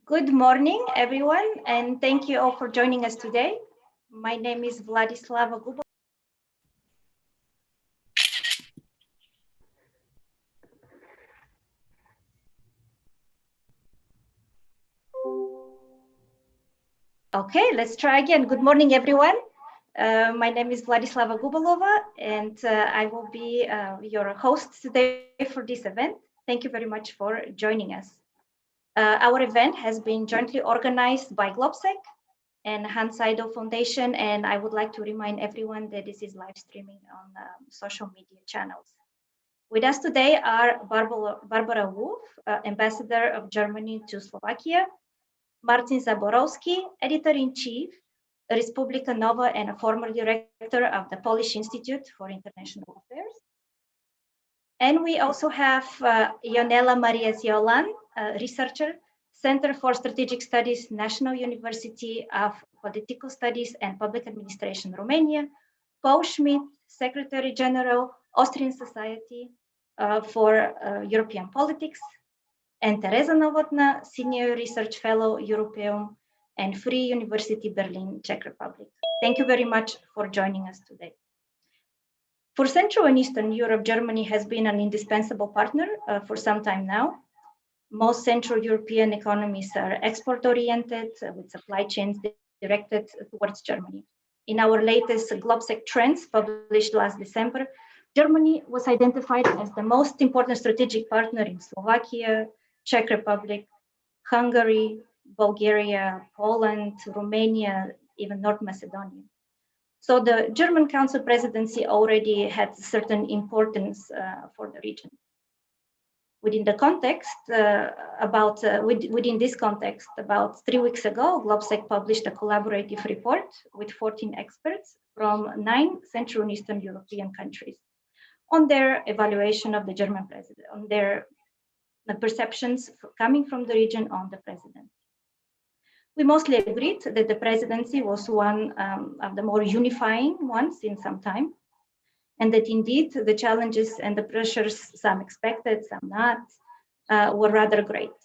Good morning, everyone, and thank you all for joining us today. My name is Vladislava Gubova. Okay, let's try again. Good morning, everyone. My name is Vladislava Gubalova, and I will be your host today for this event. Thank you very much for joining us. Our event has been jointly organized by GLOBSEC and Hans Seidel Foundation, and I would like to remind everyone that this is live streaming on social media channels. With us today are Barbara Wolf, Ambassador of Germany to Slovakia, Martin Zaborowski, Editor-in-Chief, Republika Nova and a former director of the Polish Institute for International Affairs. And we also have Ionela Maria CIOLAN, researcher, Center for Strategic Studies, National University of Political Studies and Public Administration, Romania, Paul Schmidt, Secretary General, Austrian Society for European Politics, and Teresa Novotná, Senior Research Fellow, Europeum and Free University Berlin, Czech Republic. Thank you very much for joining us today. For Central and Eastern Europe, Germany has been an indispensable partner for some time now. Most Central European economies are export-oriented with supply chains directed towards Germany. In our latest GLOBSEC trends published last December, Germany was identified as the most important strategic partner in Slovakia, Czech Republic, Hungary, Bulgaria, Poland, Romania, even North Macedonia. So the German Council presidency already had certain importance for the region. Within this context, about 3 weeks ago, GLOBSEC published a collaborative report with 14 experts from 9 Central and Eastern European countries on their evaluation of the German president, on their perceptions coming from the region on the president. We mostly agreed that the presidency was one of the more unifying ones in some time, and that indeed the challenges and the pressures, some expected, some not, were rather great.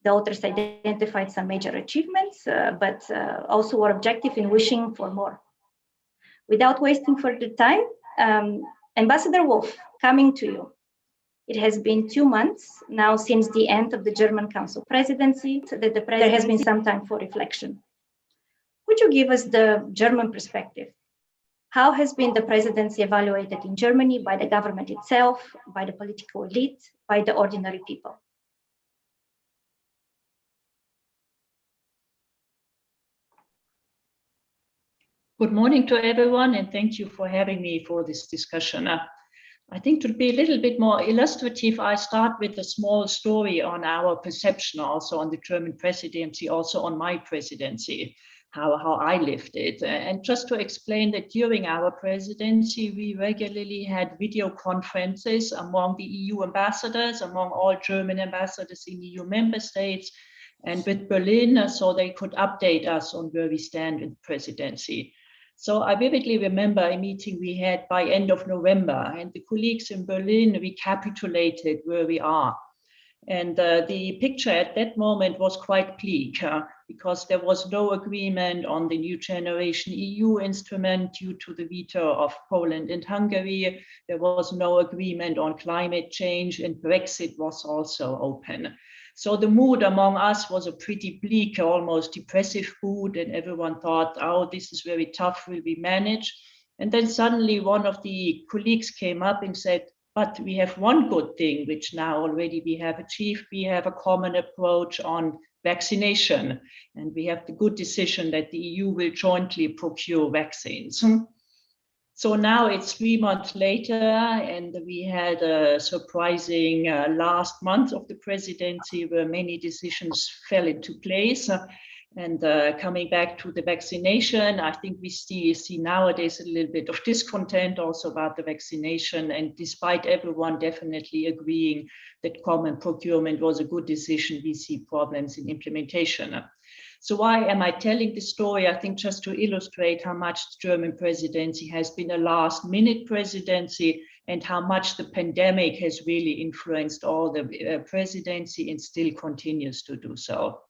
The authors identified some major achievements, but also were objective in wishing for more. Without wasting further time, Ambassador Wolf, coming to you. It has been 2 months now since the end of the German Council presidency, that there has been some time for reflection. Would you give us the German perspective? How has been the presidency evaluated in Germany by the government itself, by the political elite, by the ordinary people? Good morning to everyone, and thank you for having me for this discussion. I think to be a little bit more illustrative, I start with a small story on our perception, also on the German presidency, also on my presidency, how I lived it. And just to explain that during our presidency, we regularly had video conferences among the EU ambassadors, among all German ambassadors in EU member states, and with Berlin, so they could update us on where we stand in the presidency. So I vividly remember a meeting we had by end of November, and the colleagues in Berlin recapitulated where we are. And the picture at that moment was quite bleak because there was no agreement on the new generation EU instrument due to the veto of Poland and Hungary. There was no agreement on climate change, and Brexit was also open. So the mood among us was a pretty bleak, almost depressive mood, and everyone thought, oh, this is very tough, will we manage? And then suddenly one of the colleagues came up and said, but we have one good thing, which now already we have achieved. We have a common approach on vaccination, and we have the good decision that the EU will jointly procure vaccines. So now it's 3 months later, and we had a surprising last month of the presidency where many decisions fell into place. And coming back to the vaccination, I think we see nowadays a little bit of discontent also about the vaccination. And despite everyone definitely agreeing that common procurement was a good decision, we see problems in implementation. So why am I telling this story? I think just to illustrate how much the German presidency has been a last-minute presidency and how much the pandemic has really influenced all the presidency and still continues to do so.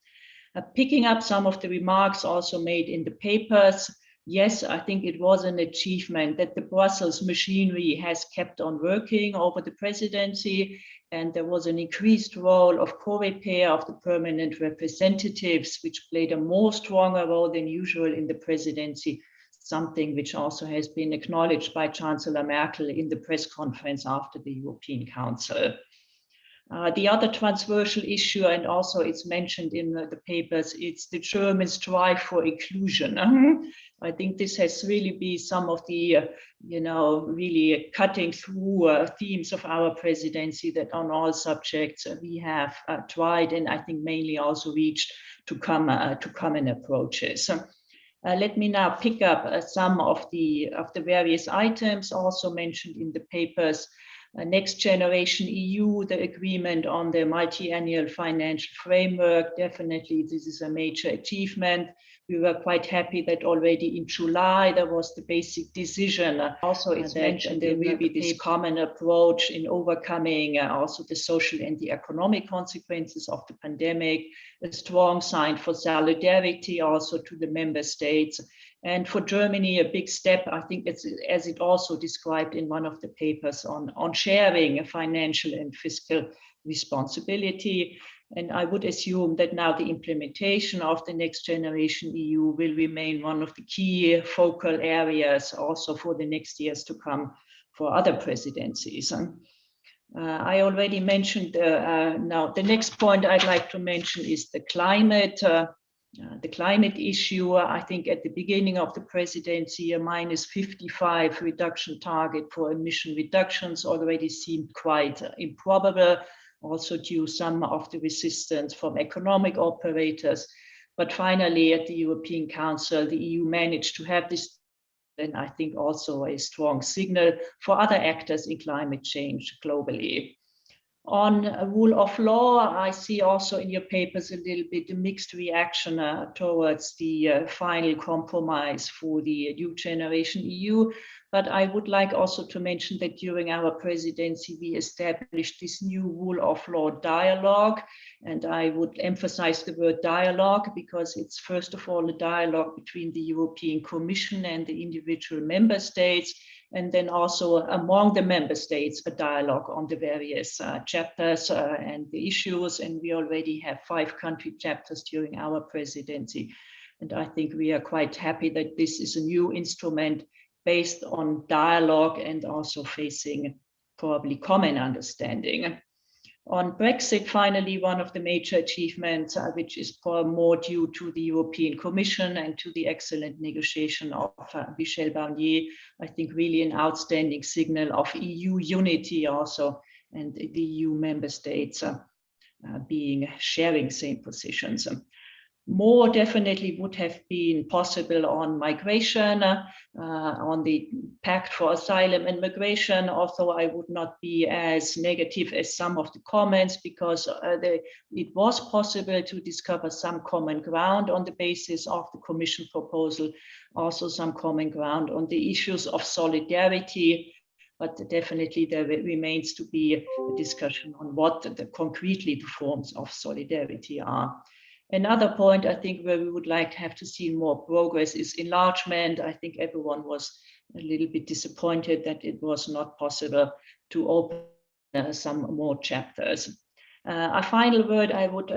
Picking up some of the remarks also made in the papers, yes, I think it was an achievement that the Brussels machinery has kept on working over the presidency, and there was an increased role of co-repair of the permanent representatives, which played a more stronger role than usual in the presidency, something which also has been acknowledged by Chancellor Merkel in the press conference after the European Council. The other controversial issue, and also it's mentioned in the papers, it's the German strive for inclusion. I think this has really been some of the, really cutting through themes of our presidency, that on all subjects we have tried, and I think mainly also reached to common approaches. Let me now pick up some of the various items also mentioned in the papers. Next Generation EU, the agreement on the multi-annual financial framework, definitely this is a major achievement. We were quite happy that already in July there was the basic decision. Also it's mentioned there will be this common approach in overcoming also the social and the economic consequences of the pandemic, a strong sign for solidarity also to the member states. And for Germany, a big step, I think, it's, as it also described in one of the papers, on sharing financial and fiscal responsibility. And I would assume that now the implementation of the Next Generation EU will remain one of the key focal areas also for the next years to come for other presidencies. I already mentioned, now the next point I'd like to mention is the climate. The climate issue, I think at the beginning of the presidency, a -55 reduction target for emission reductions already seemed quite improbable, also due some of the resistance from economic operators. But finally, at the European Council, the EU managed to have this, and I think also a strong signal for other actors in climate change globally. On rule of law, I see also in your papers a little bit a mixed reaction towards the final compromise for the New Generation EU. But I would like also to mention that during our presidency, we established this new rule of law dialogue. And I would emphasize the word dialogue because it's first of all a dialogue between the European Commission and the individual member states, and then also among the member states, a dialogue on the various chapters and the issues. And we already have 5 country chapters during our presidency. And I think we are quite happy that this is a new instrument based on dialogue and also facing probably common understanding. On Brexit, finally, one of the major achievements, which is more due to the European Commission and to the excellent negotiation of Michel Barnier, I think really an outstanding signal of EU unity also, and the EU member states sharing same positions. More definitely would have been possible on migration, on the Pact for Asylum and Migration, although I would not be as negative as some of the comments, because it was possible to discover some common ground on the basis of the Commission proposal, also some common ground on the issues of solidarity. But definitely there remains to be a discussion on what concretely the forms of solidarity are. Another point, I think, where we would like to have to see more progress is enlargement. I think everyone was a little bit disappointed that it was not possible to open some more chapters. A final word I would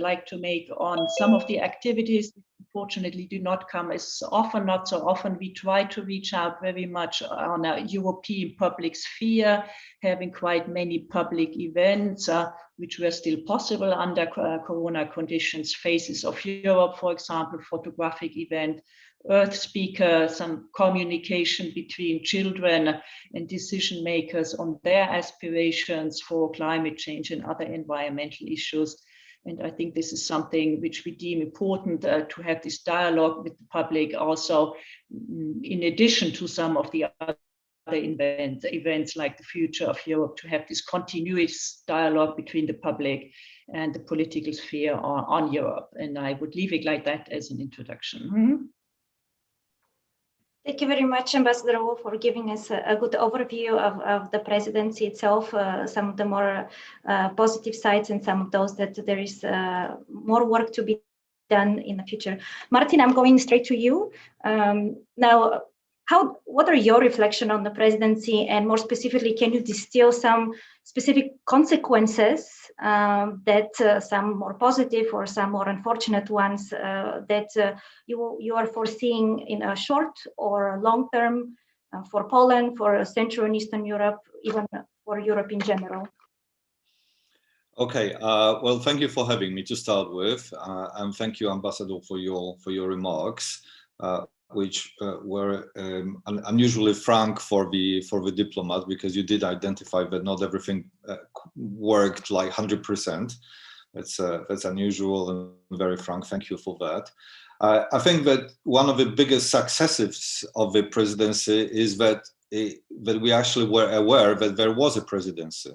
like to make on some of the activities, unfortunately do not come as often, not so often. We try to reach out very much on a European public sphere, having quite many public events, which were still possible under Corona conditions. Faces of Europe, for example, photographic event, Earth Speaker, some communication between children and decision makers on their aspirations for climate change and other environmental issues. And I think this is something which we deem important to have this dialogue with the public also, in addition to some of the other events like the Future of Europe, to have this continuous dialogue between the public and the political sphere on Europe. And I would leave it like that as an introduction. Thank you very much, Ambassador Wu, for giving us a good overview of the presidency itself, some of the more positive sides and some of those that there is more work to be done in the future. Martin, I'm going straight to you. Now, what are your reflections on the presidency, and more specifically, can you distill some specific consequences that some more positive or some more unfortunate ones that you are foreseeing in a short or long term for Poland, for Central and Eastern Europe, even for Europe in general? Okay, well, thank you for having me to start with, and thank you, Ambassador, for your remarks, which were unusually frank for the diplomat, because you did identify that not everything worked like 100%. That's unusual and very frank. Thank you for that. I think that one of the biggest successes of the presidency is that we actually were aware that there was a presidency.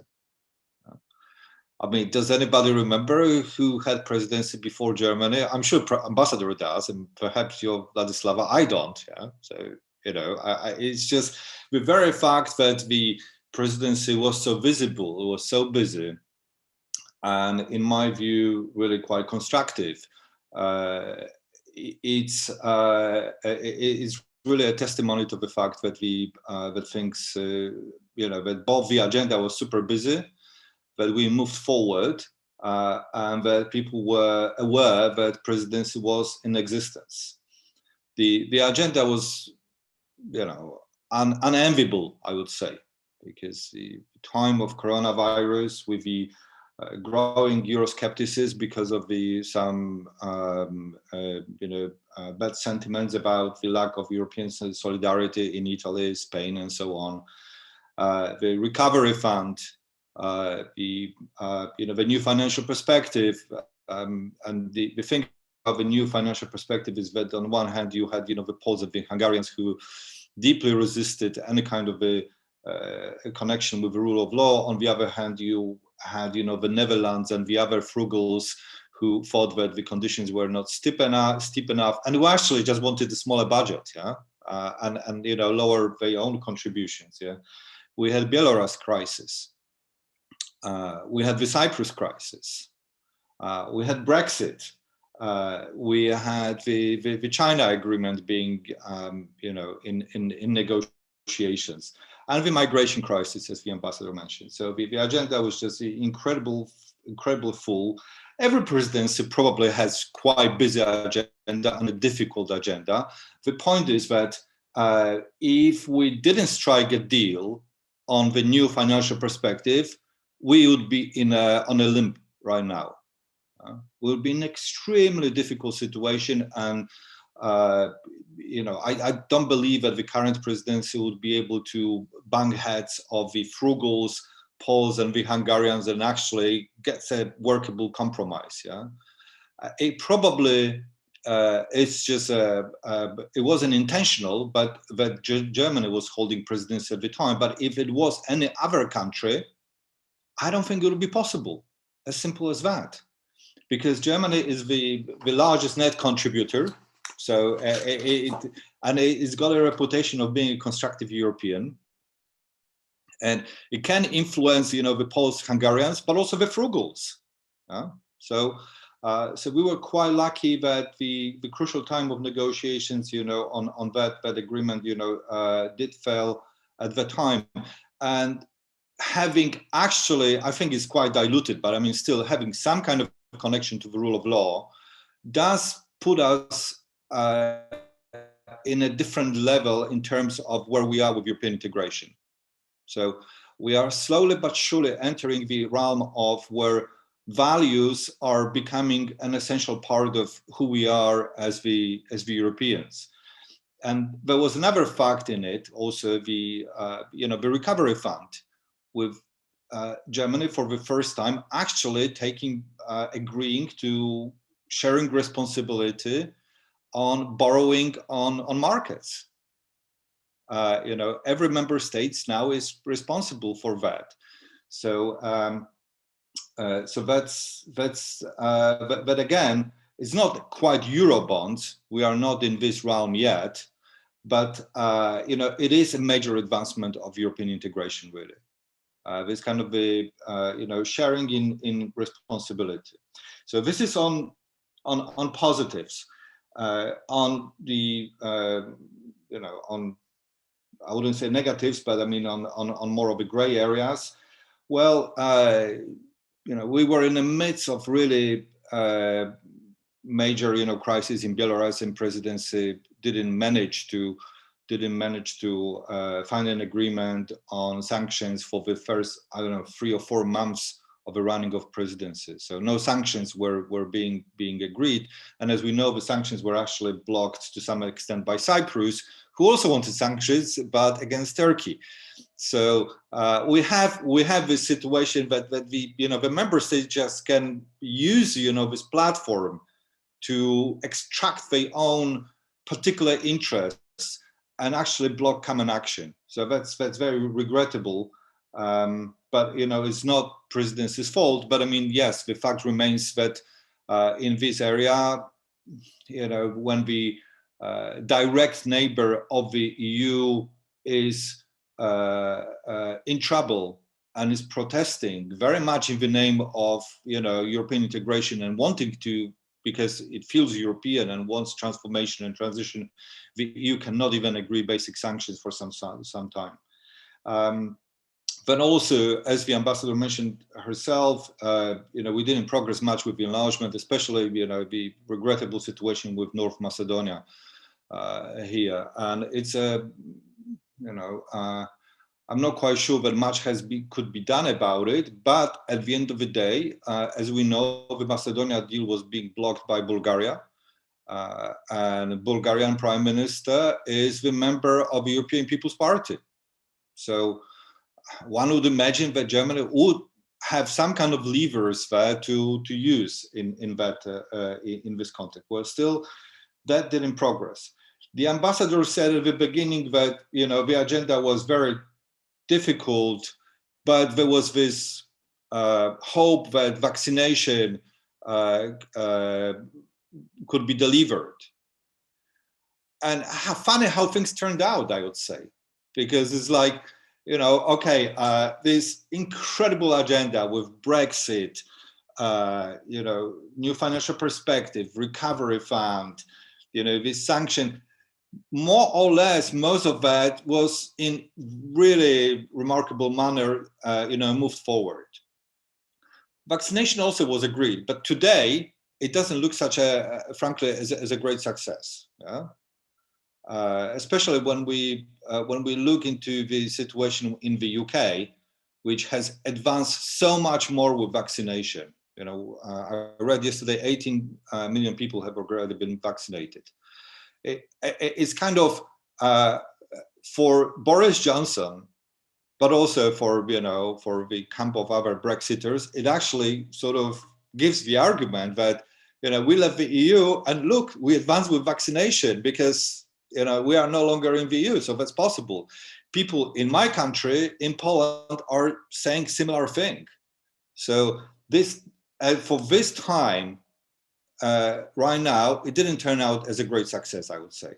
I mean, does anybody remember who had presidency before Germany? I'm sure Ambassador does, and perhaps you're Vladislava. I don't. Yeah. So it's just the very fact that the presidency was so visible, it was so busy, and in my view, really quite constructive. It's really a testimony to the fact that that things, that both the agenda was super busy, that we moved forward, and that people were aware that presidency was in existence. The agenda was, unenviable, I would say, because the time of coronavirus, with the growing Euroscepticism because of some bad sentiments about the lack of European solidarity in Italy, Spain, and so on. The recovery fund, the new financial perspective, and the thing of a new financial perspective is that on one hand you had the Poles and the Hungarians who deeply resisted any kind of a connection with the rule of law. On the other hand, you had the Netherlands and the other frugals who thought that the conditions were not steep enough, and who actually just wanted a smaller budget, and lower their own contributions. We had Belarus crisis. We had the Cyprus crisis. We had Brexit. We had the China agreement being, in negotiations, and the migration crisis, as the ambassador mentioned. So the agenda was just incredible full. Every presidency probably has quite busy agenda and a difficult agenda. The point is that if we didn't strike a deal on the new financial perspective, we would be on a limb right now. We'll be in an extremely difficult situation, and I don't believe that the current presidency would be able to bang heads of the frugals, Poles, and the Hungarians and actually get a workable compromise. It probably it's just it wasn't intentional, but that Germany was holding presidency at the time. But if it was any other country, I don't think it would be possible. As simple as that, because Germany is the largest net contributor. So it's got a reputation of being a constructive European, and it can influence, the Poles, Hungarians, but also the frugals. So we were quite lucky that the crucial time of negotiations, on that agreement, did fail at the time, and having actually, I think it's quite diluted, but I mean, still having some kind of connection to the rule of law does put us in a different level in terms of where we are with European integration. So we are slowly but surely entering the realm of where values are becoming an essential part of who we are as the Europeans. And there was another fact in it, also the recovery fund, with Germany for the first time actually agreeing to sharing responsibility on borrowing on markets. Every member state now is responsible for that. So but again, it's not quite Eurobonds. We are not in this realm yet, but it is a major advancement of European integration, really. This kind of sharing in responsibility. So this is on on positives, on the on, I wouldn't say negatives, but I mean on more of the gray areas. Well, we were in the midst of really major crisis in Belarus, and presidency didn't manage to find an agreement on sanctions for the first, 3 or 4 months of the running of presidency. So no sanctions were being agreed. And as we know, the sanctions were actually blocked to some extent by Cyprus, who also wanted sanctions, but against Turkey. So we have this situation that the member states just can use this platform to extract their own particular interests and actually block common action. So that's very regrettable. But it's not presidency's fault. But I mean, yes, the fact remains that in this area, when the direct neighbor of the EU is in trouble and is protesting very much in the name of European integration and wanting to, because it feels European and wants transformation and transition, the EU cannot even agree basic sanctions for some time. But also, as the ambassador mentioned herself, we didn't progress much with the enlargement, especially the regrettable situation with North Macedonia here, and it's I'm not quite sure that much could be done about it. But at the end of the day, as we know, the Macedonia deal was being blocked by Bulgaria, and Bulgarian Prime Minister is the member of the European People's Party. So one would imagine that Germany would have some kind of levers there to use in this context. Well, still, that didn't progress. The ambassador said at the beginning that the agenda was very difficult, but there was this hope that vaccination could be delivered. And funny how things turned out, I would say, because it's like, this incredible agenda with Brexit, new financial perspective, recovery fund, this sanction, more or less, most of that was in really remarkable manner, moved forward. Vaccination also was agreed, but today it doesn't look frankly, as a great success. Yeah? Especially when we look into the situation in the UK, which has advanced so much more with vaccination. I read yesterday 18 million people have already been vaccinated. It's kind of for Boris Johnson, but also for the camp of other Brexiters, it actually sort of gives the argument that we left the EU and look, we advanced with vaccination because we are no longer in the EU, so that's possible. People in my country, in Poland, are saying similar thing. So this for this time. Right now, it didn't turn out as a great success, I would say.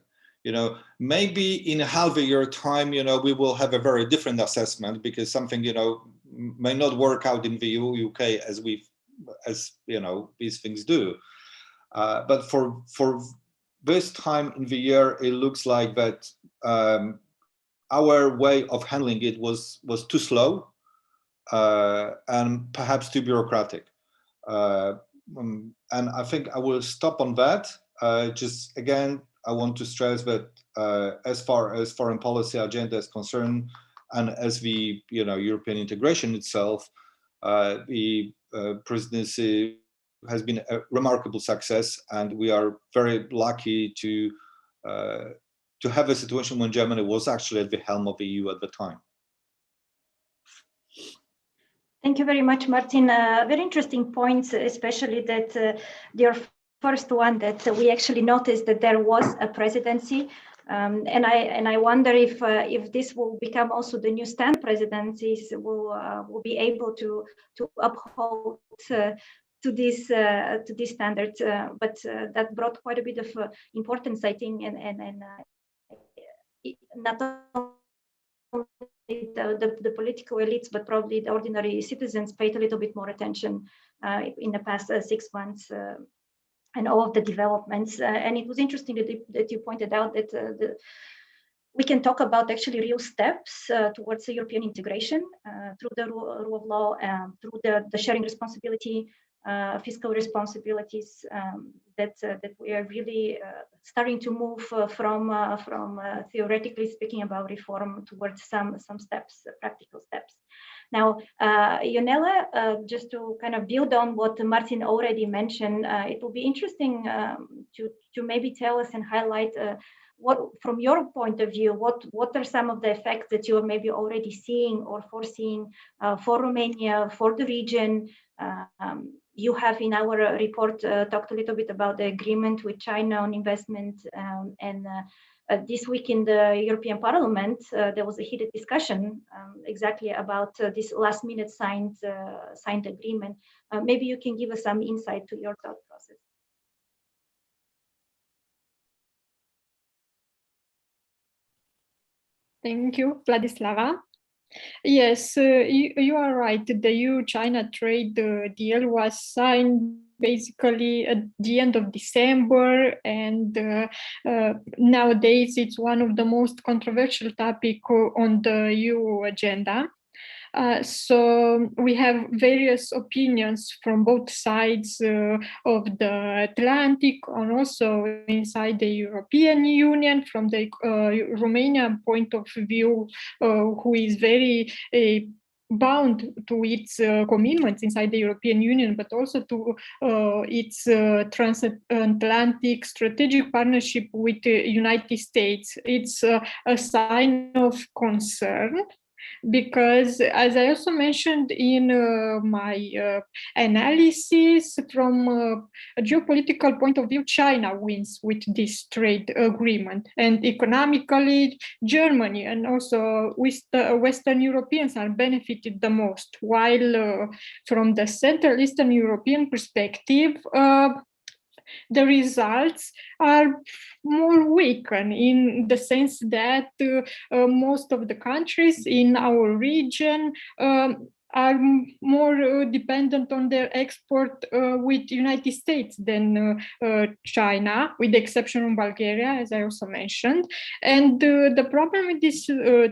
Maybe in half a year time, we will have a very different assessment because something, may not work out in the UK as these things do. But for this time in the year, it looks like that our way of handling it was too slow and perhaps too bureaucratic. And I think I will stop on that. Just again, I want to stress that as far as foreign policy agenda is concerned, and as the European integration itself, the presidency has been a remarkable success, and we are very lucky to have a situation when Germany was actually at the helm of the EU at the time. Thank you very much, Martin. Very interesting points, especially that your first one, that we actually noticed that there was a presidency, and I wonder if this will become also the new stand. Presidencies will be able to uphold to this standard, but that brought quite a bit of importance, I think, and not only the political elites, but probably the ordinary citizens paid a little bit more attention in the past 6 months and all of the developments. And it was interesting that you pointed out that we can talk about actually real steps towards the European integration through the rule of law, through the sharing responsibility, fiscal responsibilities, that we are really starting to move from theoretically speaking about reform towards some steps, practical steps. Now, Ionela, just to kind of build on what Martin already mentioned, it will be interesting to maybe tell us and highlight what, from your point of view, what are some of the effects that you are maybe already seeing or foreseeing for Romania, for the region. You have in our report talked a little bit about the agreement with China on investment, and this week in the European Parliament, there was a heated discussion exactly about this last minute signed agreement. Maybe you can give us some insight to your thought process. Thank you, Vladislava. Yes, you are right. The EU-China trade deal was signed basically at the end of December, and nowadays it's one of the most controversial topics on the EU agenda. So we have various opinions from both sides of the Atlantic, and also inside the European Union. From the Romanian point of view, who is very bound to its commitments inside the European Union, but also to its transatlantic strategic partnership with the United States. It's a sign of concern, because, as I also mentioned in my analysis, from a geopolitical point of view, China wins with this trade agreement, and economically, Germany and also Western Europeans are benefited the most, while from the Central Eastern European perspective, the results are more weakened, in the sense that most of the countries in our region are more dependent on their export with United States than China, with the exception of Bulgaria, as I also mentioned. And the problem with this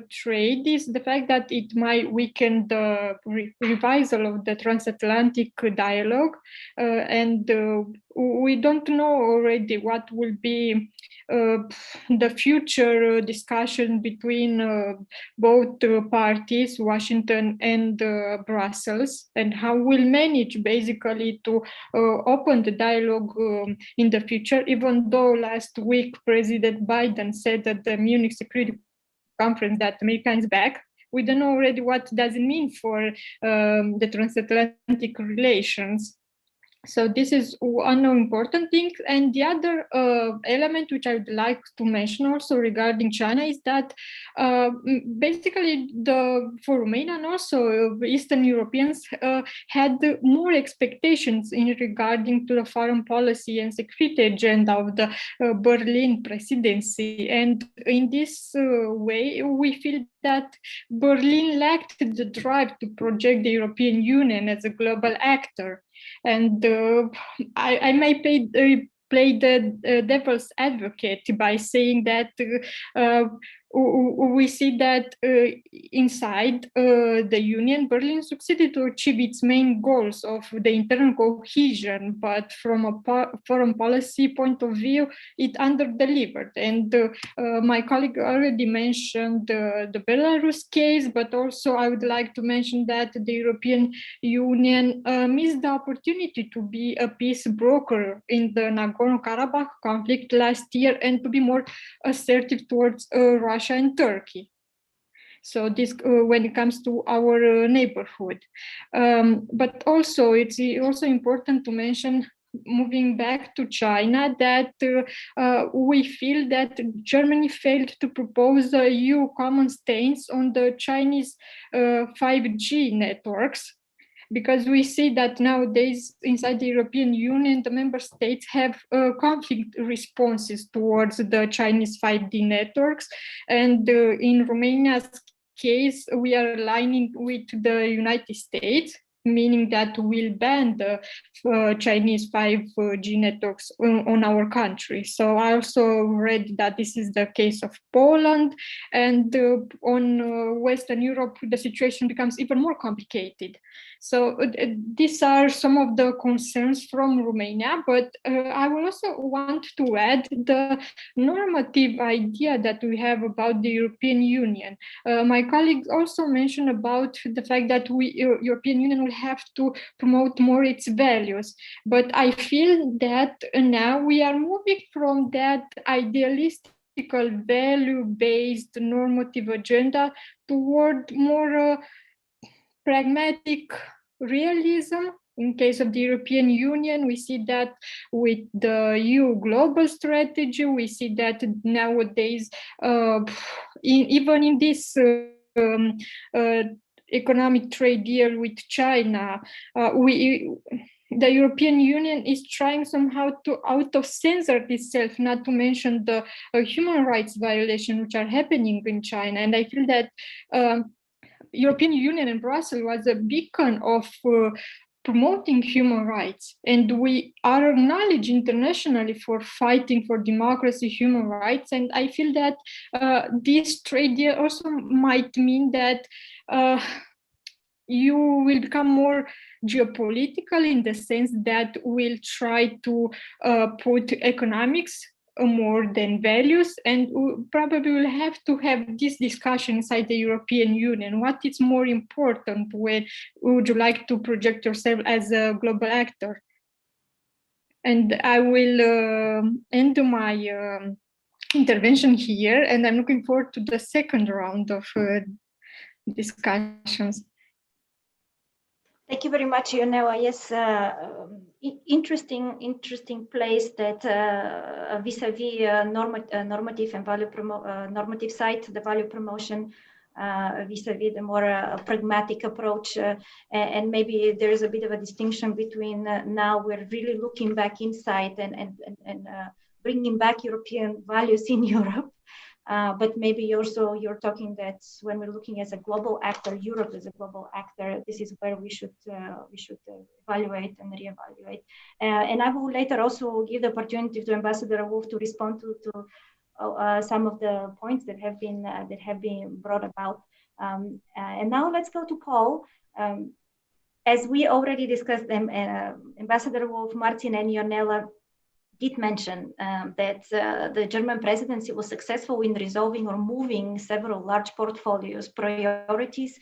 trade is the fact that it might weaken the revisal of the transatlantic dialogue, and we don't know already what will be the future discussion between both parties, Washington and Brussels, and how we'll manage basically to open the dialogue in the future, even though last week President Biden said at the Munich Security Conference that America is back. We don't know already what does it mean for the transatlantic relations. So this is one important thing. And the other element which I would like to mention also regarding China is that basically for Romania and also Eastern Europeans had more expectations in regarding to the foreign policy and security agenda of the Berlin presidency. And in this way, we feel that Berlin lacked the drive to project the European Union as a global actor. And I may play the devil's advocate by saying that we see that inside the Union, Berlin succeeded to achieve its main goals of the internal cohesion, but from a foreign policy point of view, it under-delivered. And my colleague already mentioned the Belarus case, but also I would like to mention that the European Union missed the opportunity to be a peace broker in the Nagorno-Karabakh conflict last year, and to be more assertive towards Russia and Turkey. So this, when it comes to our neighborhood, but also it's also important to mention, moving back to China, that we feel that Germany failed to propose a EU common stance on the Chinese 5G networks, because we see that nowadays inside the European Union, the member states have conflict responses towards the Chinese 5G networks. And in Romania's case, we are aligning with the United States. meaning that we'll ban the Chinese 5G networks on our country. So I also read that this is the case of Poland, and on Western Europe, the situation becomes even more complicated. So these are some of the concerns from Romania, but I will also want to add the normative idea that we have about the European Union. My colleagues also mentioned about the fact that European Union will have to promote more its values. But I feel that now we are moving from that idealistic value-based normative agenda toward more pragmatic realism. In case of the European Union, we see that with the EU global strategy, we see that nowadays, even in this economic trade deal with China, the European Union is trying somehow to out-of-censor itself, not to mention the human rights violations which are happening in China. And I feel that European Union and Brussels was a beacon of promoting human rights, and we are acknowledged internationally for fighting for democracy, human rights. And I feel that this trade deal also might mean that you will become more geopolitical, in the sense that we'll try to put economics more than values, and we probably will have to have this discussion inside the European Union. What is more important? When would you like to project yourself as a global actor? And I will end my intervention here, and I'm looking forward to the second round of discussions. Thank you very much, Ionela. Yes, interesting place that vis-a-vis normative and value normative side, the value promotion vis-a-vis the more pragmatic approach, and maybe there is a bit of a distinction between now we're really looking back inside and bringing back European values in Europe. But maybe also you're talking that when we're looking as a global actor, Europe as a global actor, this is where we should evaluate and reevaluate. And I will later also give the opportunity to Ambassador Wolf to respond to some of the points that have been brought about. And now let's go to Paul. As we already discussed, Ambassador Wolf, Martin, and Ionela did mention that the German presidency was successful in resolving or moving several large portfolios, priorities,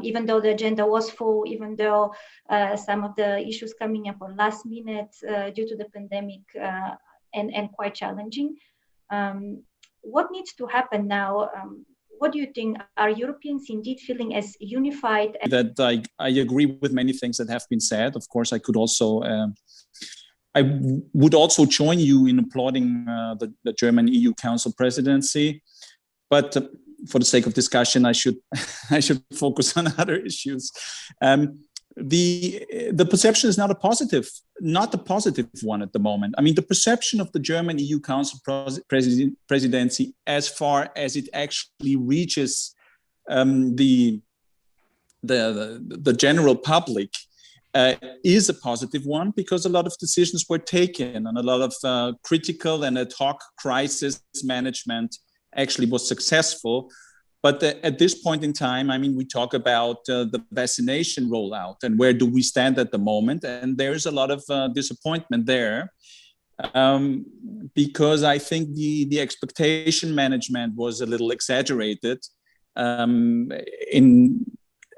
even though the agenda was full, even though some of the issues coming up were last minute due to the pandemic and quite challenging. What needs to happen now? What do you think? Are Europeans indeed feeling as unified? That I agree with many things that have been said. Of course, I would also join you in applauding the German EU Council presidency, but for the sake of discussion, I should focus on other issues. The perception is not a positive one at the moment. I mean, the perception of the German EU Council presidency, as far as it actually reaches the general public, is a positive one, because a lot of decisions were taken and a lot of critical and ad hoc crisis management actually was successful. But at this point in time, I mean, we talk about the vaccination rollout and where do we stand at the moment. And there's a lot of disappointment there, because I think the expectation management was a little exaggerated. In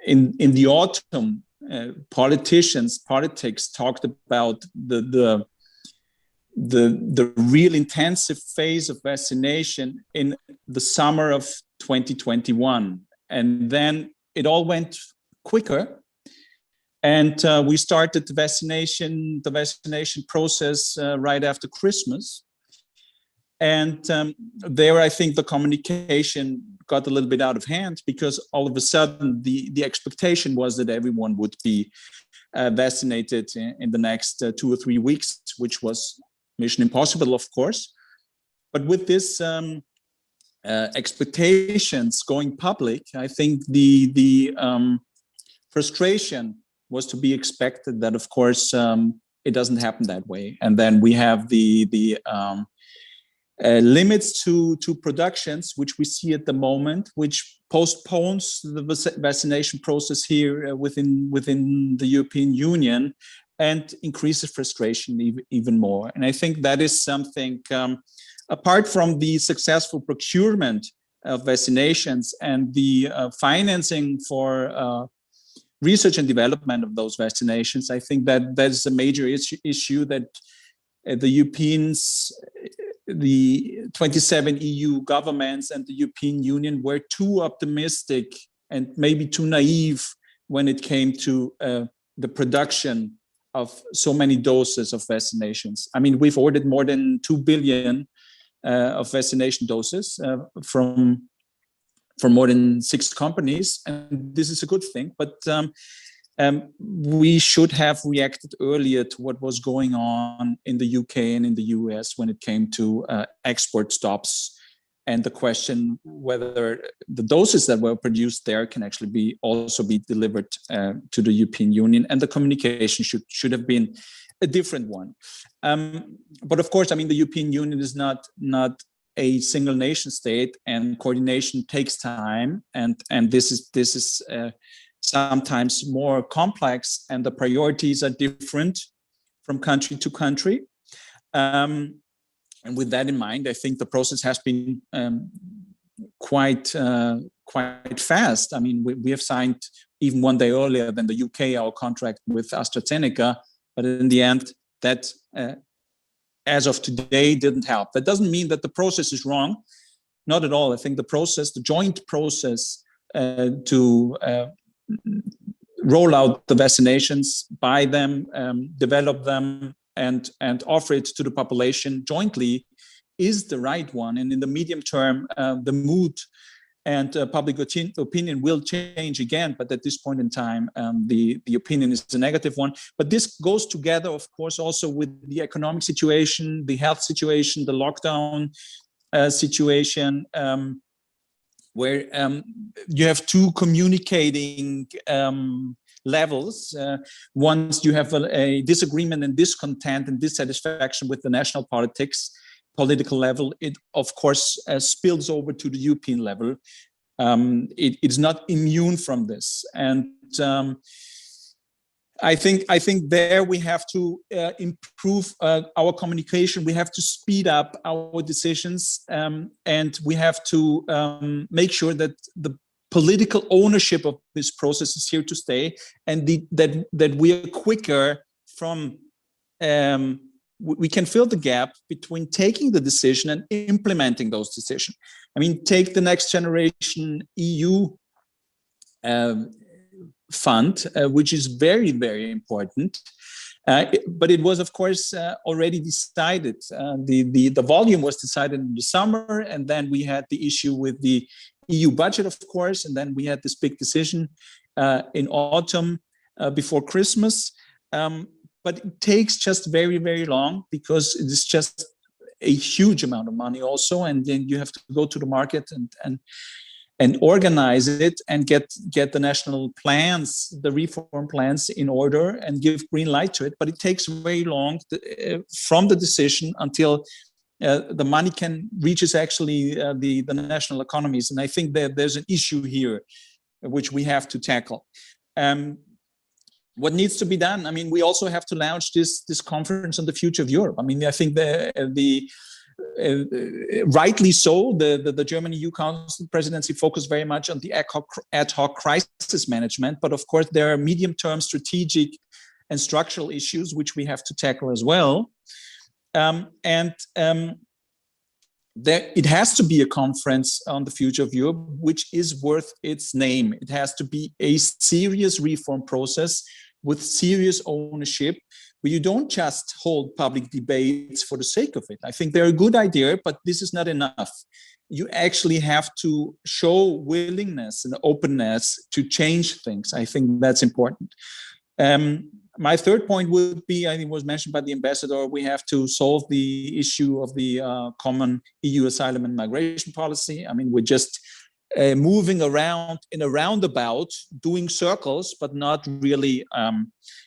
the autumn, politics talked about the real intensive phase of vaccination in the summer of 2021, and then it all went quicker, and we started the vaccination process right after Christmas, and there I think the communication got a little bit out of hand, because all of a sudden the expectation was that everyone would be vaccinated in the next 2 or 3 weeks, which was mission impossible, of course. But with this expectations going public, I think the frustration was to be expected that, of course, it doesn't happen that way. And then we have the limits to productions, which we see at the moment, which postpones the vaccination process here within the European Union and increases frustration even more. And I think that is something, apart from the successful procurement of vaccinations and the financing for research and development of those vaccinations, I think that is a major issue that the Europeans, the 27 EU governments and the European Union were too optimistic and maybe too naive when it came to the production of so many doses of vaccinations. I mean, we've ordered more than 2 billion of vaccination doses from more than 6 companies, and this is a good thing. But we should have reacted earlier to what was going on in the UK and in the US when it came to export stops and the question whether the doses that were produced there can actually also be delivered to the European Union, and the communication should have been a different one. But of course, I mean, the European Union is not a single nation state, and coordination takes time, and this is sometimes more complex, and the priorities are different from country to country. And with that in mind, I think the process has been quite fast. I mean, we have signed even one day earlier than the UK our contract with AstraZeneca, but in the end, that as of today didn't help. That doesn't mean that the process is wrong, not at all. I think the joint process to roll out the vaccinations, buy them, develop them, and offer it to the population jointly is the right one. And in the medium term, the mood and public opinion will change again. But at this point in time, the opinion is a negative one. But this goes together, of course, also with the economic situation, the health situation, the lockdown situation, where you have two communicating levels. Once you have a disagreement and discontent and dissatisfaction with the national political level, it of course spills over to the European level. It's not immune from this, and I think there we have to improve our communication. We have to speed up our decisions, and we have to make sure that the political ownership of this process is here to stay, and that we are quicker from. We can fill the gap between taking the decision and implementing those decisions. I mean, take the Next Generation EU fund, which is very, very important. But it was, of course, already decided. The volume was decided in the summer, and then we had the issue with the EU budget, of course, and then we had this big decision in autumn before Christmas. But it takes just very, very long because it is just a huge amount of money also, and then you have to go to the market and organize it and get the national plans, the reform plans in order and give green light to it. But it takes very long from the decision until the money reaches actually the national economies. And I think that there's an issue here which we have to tackle. What needs to be done? I mean, we also have to launch this conference on the future of Europe. I mean, I think rightly so, the German EU Council presidency focused very much on the ad hoc crisis management. But of course, there are medium-term strategic and structural issues which we have to tackle as well. It has to be a conference on the future of Europe, which is worth its name. It has to be a serious reform process with serious ownership, where you don't just hold public debates for the sake of it. I think they're a good idea, but this is not enough. You actually have to show willingness and openness to change things. I think that's important. My third point would be, I think was mentioned by the ambassador, we have to solve the issue of the common EU asylum and migration policy. I mean, we're just moving around in a roundabout, doing circles, but not really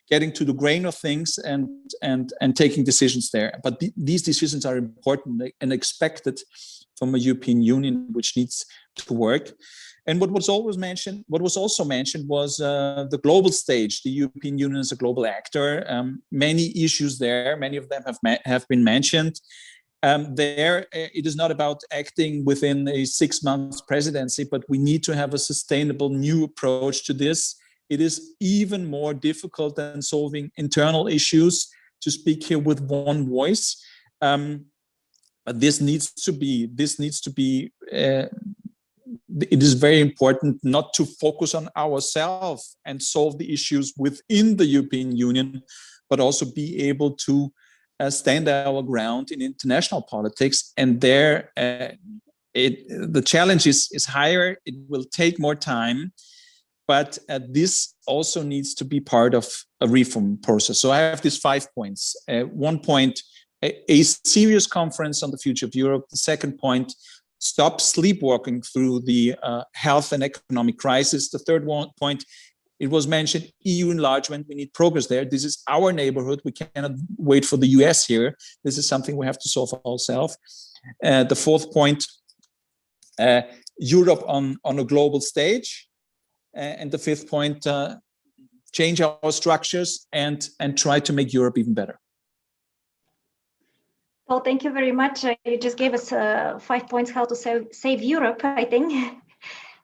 getting to the grain of things and taking decisions there. But these decisions are important and expected from a European Union, which needs to work. And what was also mentioned was the global stage. The European Union is a global actor. Many issues there, many of them have been mentioned. There, it is not about acting within a 6-month presidency, but we need to have a sustainable new approach to this. It is even more difficult than solving internal issues to speak here with one voice. But this needs to be. It is very important not to focus on ourselves and solve the issues within the European Union, but also be able to stand our ground in international politics. And there, the challenge is higher. It will take more time, but this also needs to be part of a reform process. So I have these 5 points. 1 point, a serious conference on the future of Europe. The second point, stop sleepwalking through the health and economic crisis. The third point, it was mentioned, EU enlargement, we need progress there. This is our neighborhood. We cannot wait for the US here. This is something we have to solve ourselves. The fourth point, Europe on a global stage. And the fifth point, change our structures and try to make Europe even better. Well, thank you very much. You just gave us 5 points how to save Europe, I think.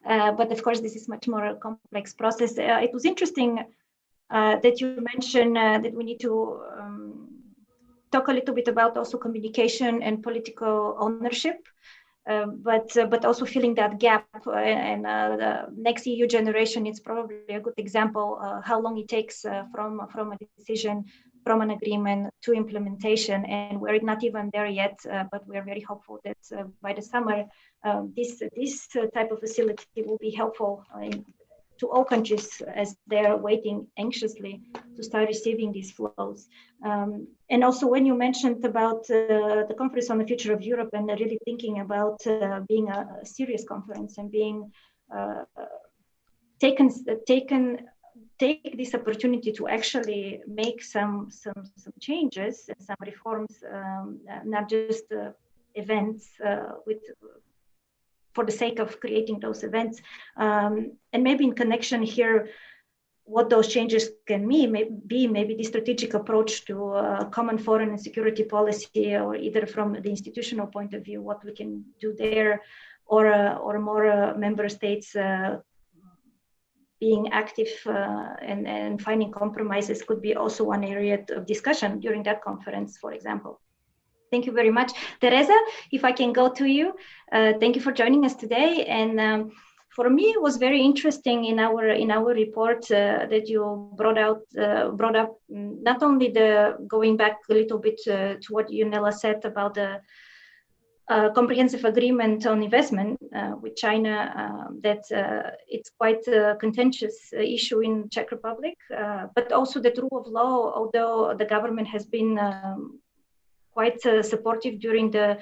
But of course, this is much more a complex process. It was interesting that you mentioned that we need to talk a little bit about also communication and political ownership, but also filling that gap. And the next EU generation is probably a good example how long it takes from a decision, from an agreement to implementation, and we're not even there yet, but we're very hopeful that by the summer, this type of facility will be helpful to all countries as they're waiting anxiously to start receiving these flows. And also when you mentioned about the conference on the future of Europe and really thinking about being a serious conference and being take this opportunity to actually make some changes and some reforms, not just events for the sake of creating those events. And maybe in connection here, what those changes can be maybe the strategic approach to common foreign and security policy, or either from the institutional point of view, what we can do there, or more member states being active and finding compromises could be also one area of discussion during that conference, for example. Thank you very much. Teresa, if I can go to you, thank you for joining us today. And for me, it was very interesting in our report that you brought up not only the going back a little bit to what Ionela said about the comprehensive agreement on investment with China, that it's quite a contentious issue in Czech Republic, but also the rule of law, although the government has been quite supportive during the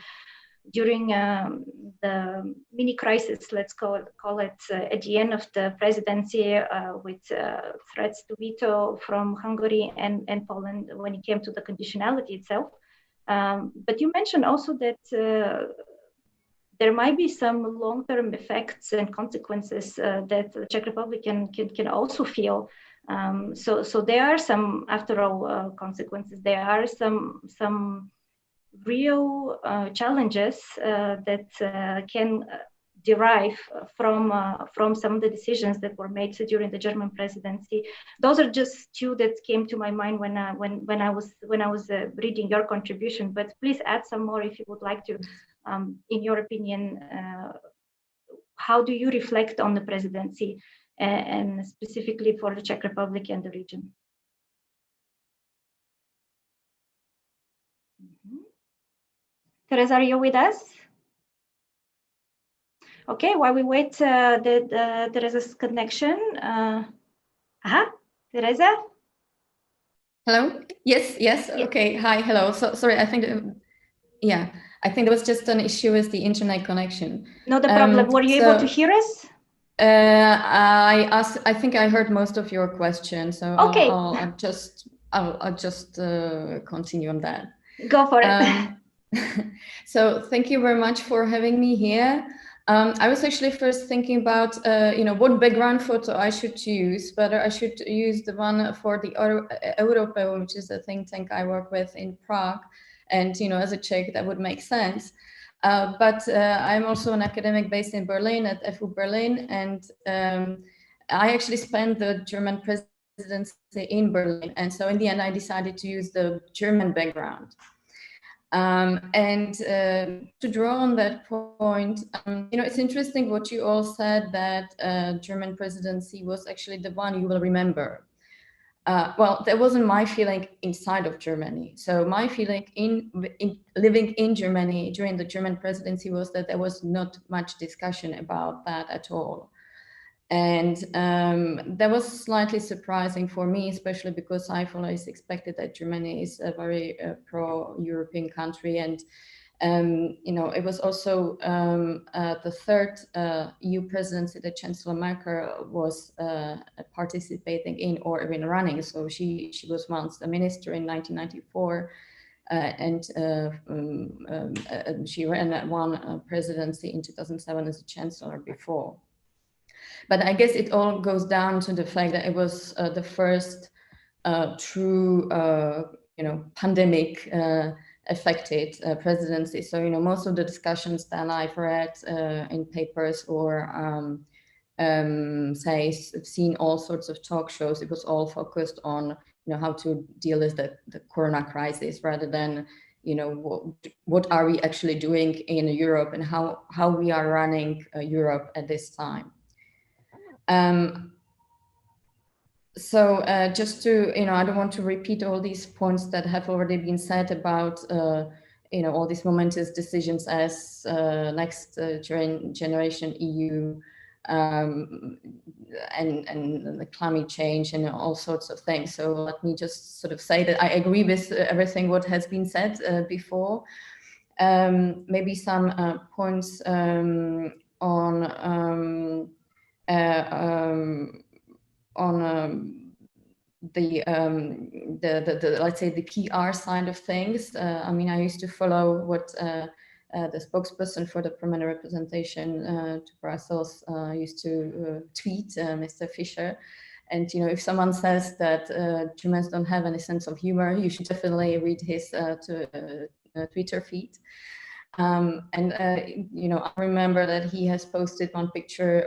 mini crisis, let's call it at the end of the presidency, with threats to veto from Hungary and Poland when it came to the conditionality itself. But you mentioned also that there might be some long-term effects and consequences that the Czech Republic can also feel. So there are some, after all, consequences. There are some real challenges that can derive from some of the decisions that were made during the German presidency. Those are just two that came to my mind when I was reading your contribution. But please add some more if you would like to. In your opinion, how do you reflect on the presidency and specifically for the Czech Republic and the region? Teresa, are you with us? Okay, while we wait Teresa's connection. Teresa? Hello? Yes. Okay, hi, hello. So sorry, I think Yeah, I think there was just an issue with the internet connection. Not a problem. Were you able to hear us? I think I heard most of your questions, so okay. I'll just continue on that. Go for it. So thank you very much for having me here. I was actually first thinking about, what background photo I should use, whether I should use the one for the Europe, which is a think tank I work with in Prague. And, as a Czech, that would make sense. But I'm also an academic based in Berlin at FU Berlin. And I actually spent the German presidency in Berlin. And so in the end, I decided to use the German background. To draw on that point, it's interesting what you all said, that German presidency was actually the one you will remember. Well, that wasn't my feeling inside of Germany. So my feeling in living in Germany during the German presidency was that there was not much discussion about that at all. And that was slightly surprising for me, especially because I've always expected that Germany is a very pro-European country. And, it was also the third EU presidency that Chancellor Merkel was participating in or even running. So she was once a minister in 1994. She ran one presidency in 2007 as a chancellor before. But I guess it all goes down to the fact that it was the first true, pandemic affected presidency. So, most of the discussions that I've read in papers or seen all sorts of talk shows, it was all focused on, how to deal with the corona crisis rather than, what are we actually doing in Europe and how we are running Europe at this time. Just to, I don't want to repeat all these points that have already been said about, all these momentous decisions as next generation EU and the climate change and all sorts of things. So let me just sort of say that I agree with everything what has been said before. Maybe some points on the let's say the PR side of things. I mean, I used to follow what the spokesperson for the permanent representation to Brussels used to tweet, Mr. Fischer. And if someone says that Germans don't have any sense of humor, you should definitely read his Twitter feed. I remember that he has posted one picture,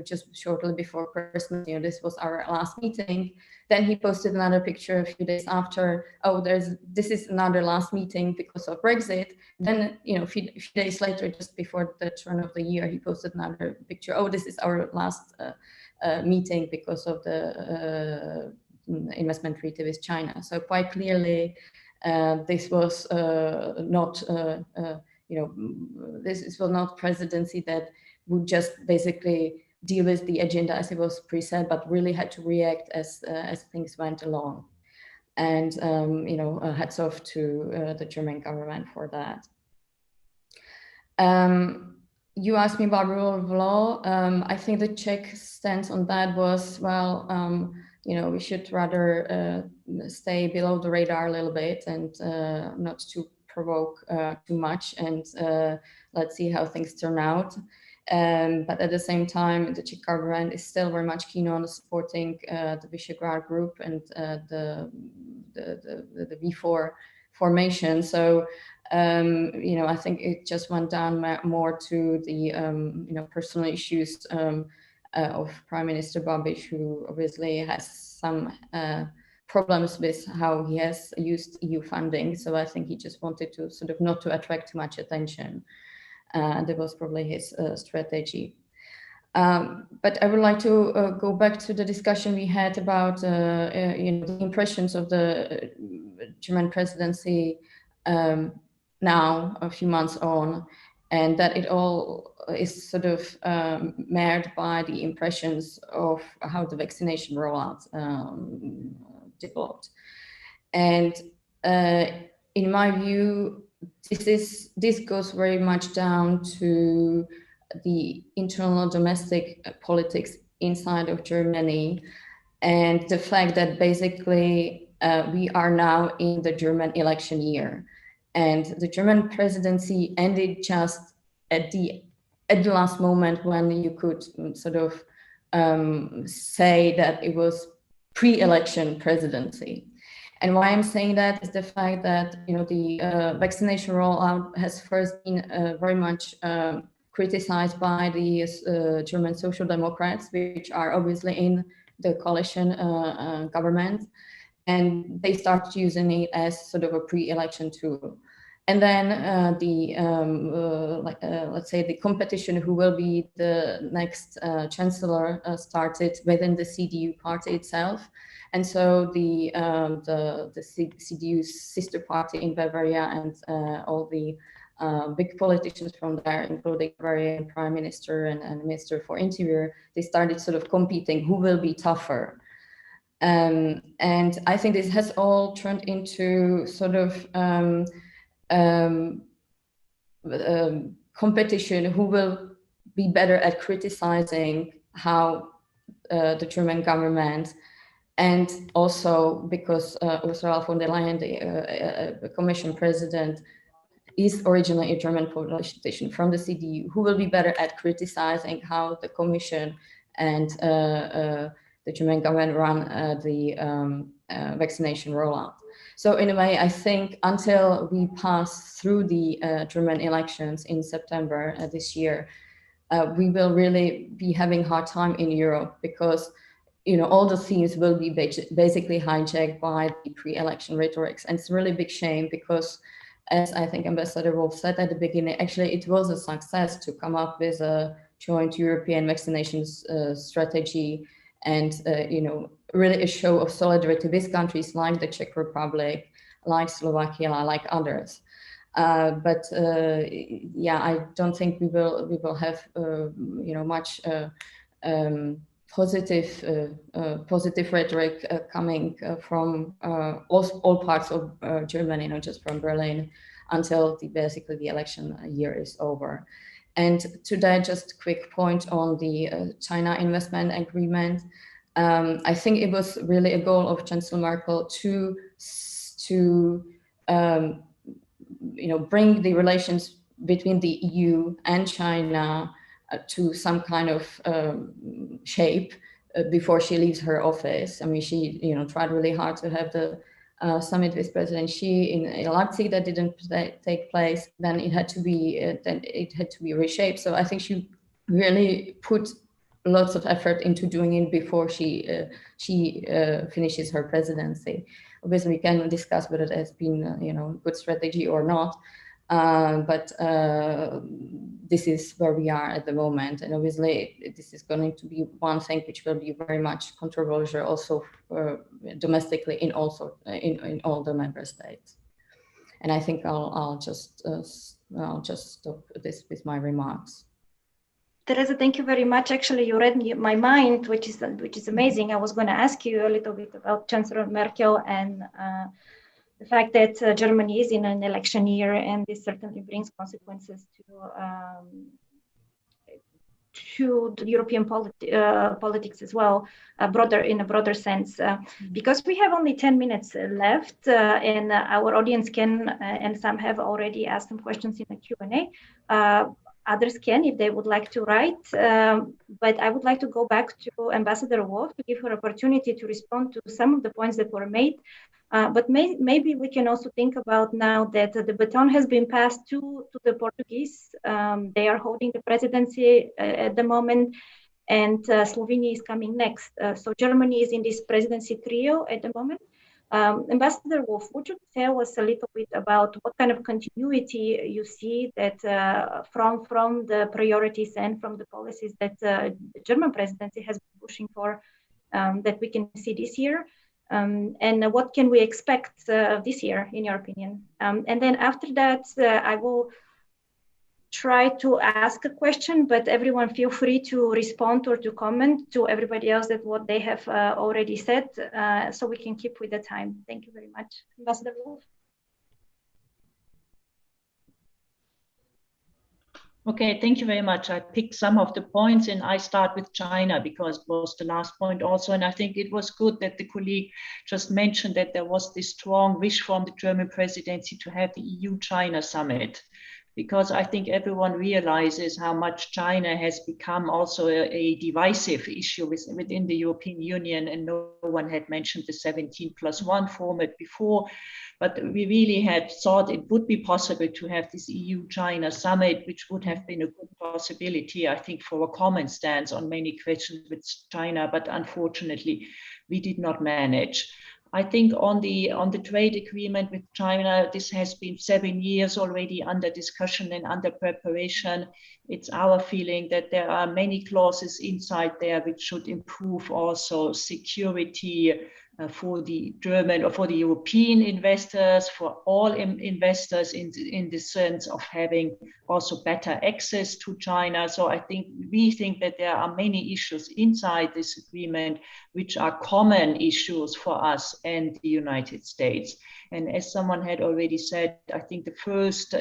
just shortly before Christmas, this was our last meeting. Then he posted another picture a few days after, this is another last meeting because of Brexit. Then, a few days later, just before the turn of the year, he posted another picture, this is our last meeting because of the investment treaty with China. So quite clearly, this was not this was not presidency that would just basically deal with the agenda as it was preset, but really had to react as things went along. And hats off to the German government for that. You asked me about rule of law. I think the Czech stance on that was, we should rather stay below the radar a little bit and not to provoke too much, and let's see how things turn out. But at the same time, the Czech government is still very much keen on supporting the Visegrad group and the V4 formation. So I think it just went down more to the personal issues of Prime Minister Babiš, who obviously has some problems with how he has used EU funding. So I think he just wanted to sort of not to attract too much attention. That was probably his strategy. But I would like to go back to the discussion we had about the impressions of the German presidency now, a few months on, and that it all is sort of marred by the impressions of how the vaccination rollout developed. And in my view, this goes very much down to the internal domestic politics inside of Germany, and the fact that basically we are now in the German election year, and the German presidency ended just at the last moment when you could sort of say that it was pre-election presidency. And why I'm saying that is the fact that, you know, the vaccination rollout has first been very much criticized by the German Social Democrats, which are obviously in the coalition government, and they started using it as sort of a pre-election tool. And then let's say the competition who will be the next chancellor started within the CDU party itself. And so the CDU's sister party in Bavaria and all the big politicians from there, including Bavarian Prime Minister and Minister for Interior, they started sort of competing who will be tougher. And I think this has all turned into sort of competition who will be better at criticizing how the German government, and also because Ursula von der Leyen, the Commission President, is originally a German politician from the CDU, who will be better at criticizing how the Commission and the German government run the vaccination rollout. So in a way, I think until we pass through the German elections in September this year, we will really be having a hard time in Europe, because, you know, all the themes will be basically hijacked by the pre-election rhetorics. And it's a really big shame, because as I think Ambassador Wolf said at the beginning, actually it was a success to come up with a joint European vaccinations strategy, and you know, really a show of solidarity with countries like the Czech Republic, like Slovakia, like others. But yeah, I don't think we will have you know, much positive rhetoric coming from all parts of Germany, not just from Berlin, until basically the election year is over. And to that, just a quick point on the China investment agreement. I think it was really a goal of Chancellor Merkel to you know, bring the relations between the EU and China to some kind of shape before she leaves her office. I mean, she, you know, tried really hard to have the summit with President Xi in Leipzig. That didn't take place. Then it had to be reshaped. So I think she really put lots of effort into doing it before she finishes her presidency. Obviously, we can discuss whether it has been you know, good strategy or not. But this is where we are at the moment, and obviously this is going to be one thing which will be very much controversial also domestically in all the member states. And I think I'll just stop this with my remarks. Teresa, thank you very much. Actually, you read my mind, which is amazing. I was going to ask you a little bit about Chancellor Merkel and the fact that Germany is in an election year, and this certainly brings consequences to the European politics as well, in a broader sense. Because we have only 10 minutes left, and our audience can, and some have already asked some questions in the Q&A. Others can, if they would like to write. But I would like to go back to Ambassador Wolf to give her opportunity to respond to some of the points that were made. But maybe we can also think about now that the baton has been passed to the Portuguese. They are holding the presidency at the moment, and Slovenia is coming next. So Germany is in this presidency trio at the moment. Ambassador Wolf, would you tell us a little bit about what kind of continuity you see that from the priorities and from the policies that the German presidency has been pushing for, that we can see this year? And what can we expect this year, in your opinion? And then after that, I will try to ask a question, but everyone feel free to respond or to comment to everybody else that what they have already said, so we can keep with the time. Thank you very much. Ambassador Wolf. Okay, thank you very much. I picked some of the points and I start with China because it was the last point also. And I think it was good that the colleague just mentioned that there was this strong wish from the German presidency to have the EU-China summit, because I think everyone realizes how much China has become also a divisive issue within the European Union, and no one had mentioned the 17+1 format before. But we really had thought it would be possible to have this EU-China summit, which would have been a good possibility, I think, for a common stance on many questions with China, but unfortunately, we did not manage. I think on the trade agreement with China, this has been 7 years already under discussion and under preparation. It's our feeling that there are many clauses inside there which should improve also security for the German or for the European investors, for all investors in the sense of having also better access to China. So we think that there are many issues inside this agreement which are common issues for us and the United States. And as someone had already said, I think the first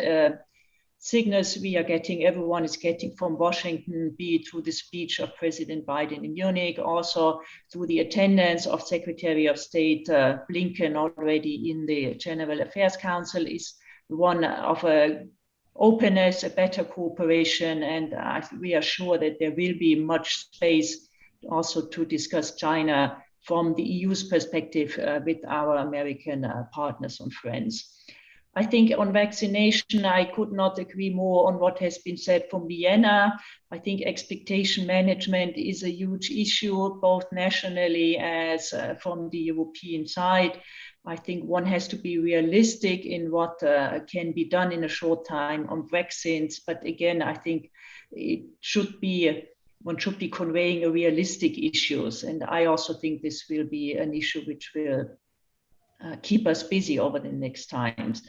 signals we are getting, everyone is getting from Washington, be it through the speech of President Biden in Munich, also through the attendance of Secretary of State Blinken already in the General Affairs Council, is one of a openness, a better cooperation, and we are sure that there will be much space also to discuss China from the EU's perspective with our American partners and friends. I think on vaccination, I could not agree more on what has been said from Vienna. I think expectation management is a huge issue, both nationally as from the European side. I think one has to be realistic in what can be done in a short time on vaccines. But again, I think one should be conveying a realistic issues. And I also think this will be an issue which will keep us busy over the next times.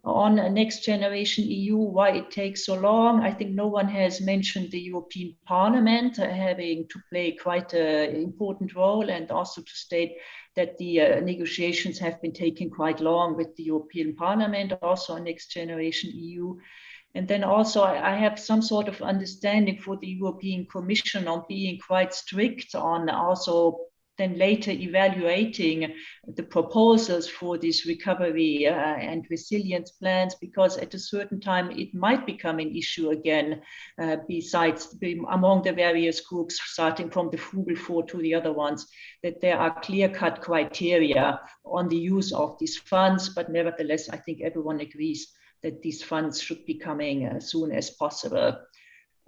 On a next generation EU, why it takes so long, I think no one has mentioned the European Parliament having to play quite an important role, and also to state that the negotiations have been taking quite long with the European Parliament, also on next generation EU. And then also I have some sort of understanding for the European Commission on being quite strict on also then later evaluating the proposals for this recovery and resilience plans, because at a certain time it might become an issue again, besides among the various groups, starting from the Frugal Four to the other ones, that there are clear-cut criteria on the use of these funds. But nevertheless, I think everyone agrees that these funds should be coming as soon as possible.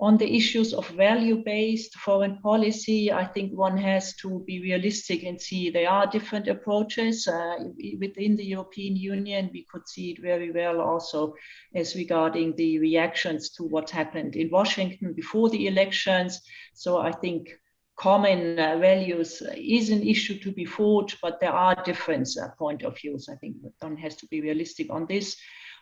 On the issues of value-based foreign policy, I think one has to be realistic and see there are different approaches within the European Union. We could see it very well also as regarding the reactions to what happened in Washington before the elections. So I think common values is an issue to be forged, but there are different point of views. I think one has to be realistic on this.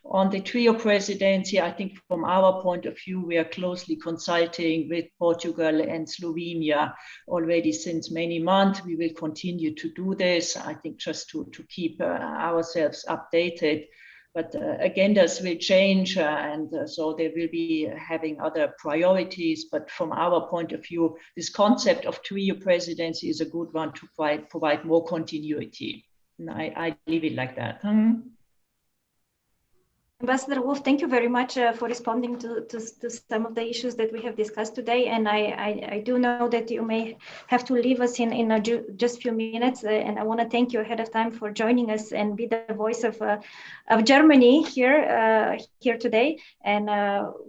On the trio presidency, I think from our point of view, we are closely consulting with Portugal and Slovenia already since many months. We will continue to do this, I think, just to keep ourselves updated. But agendas will change, and so they will be having other priorities. But from our point of view, this concept of trio presidency is a good one to provide more continuity. And I leave it like that. Ambassador Wolf, thank you very much for responding to some of the issues that we have discussed today. And I do know that you may have to leave us in just a few minutes. And I want to thank you ahead of time for joining us and be the voice of Germany here today. And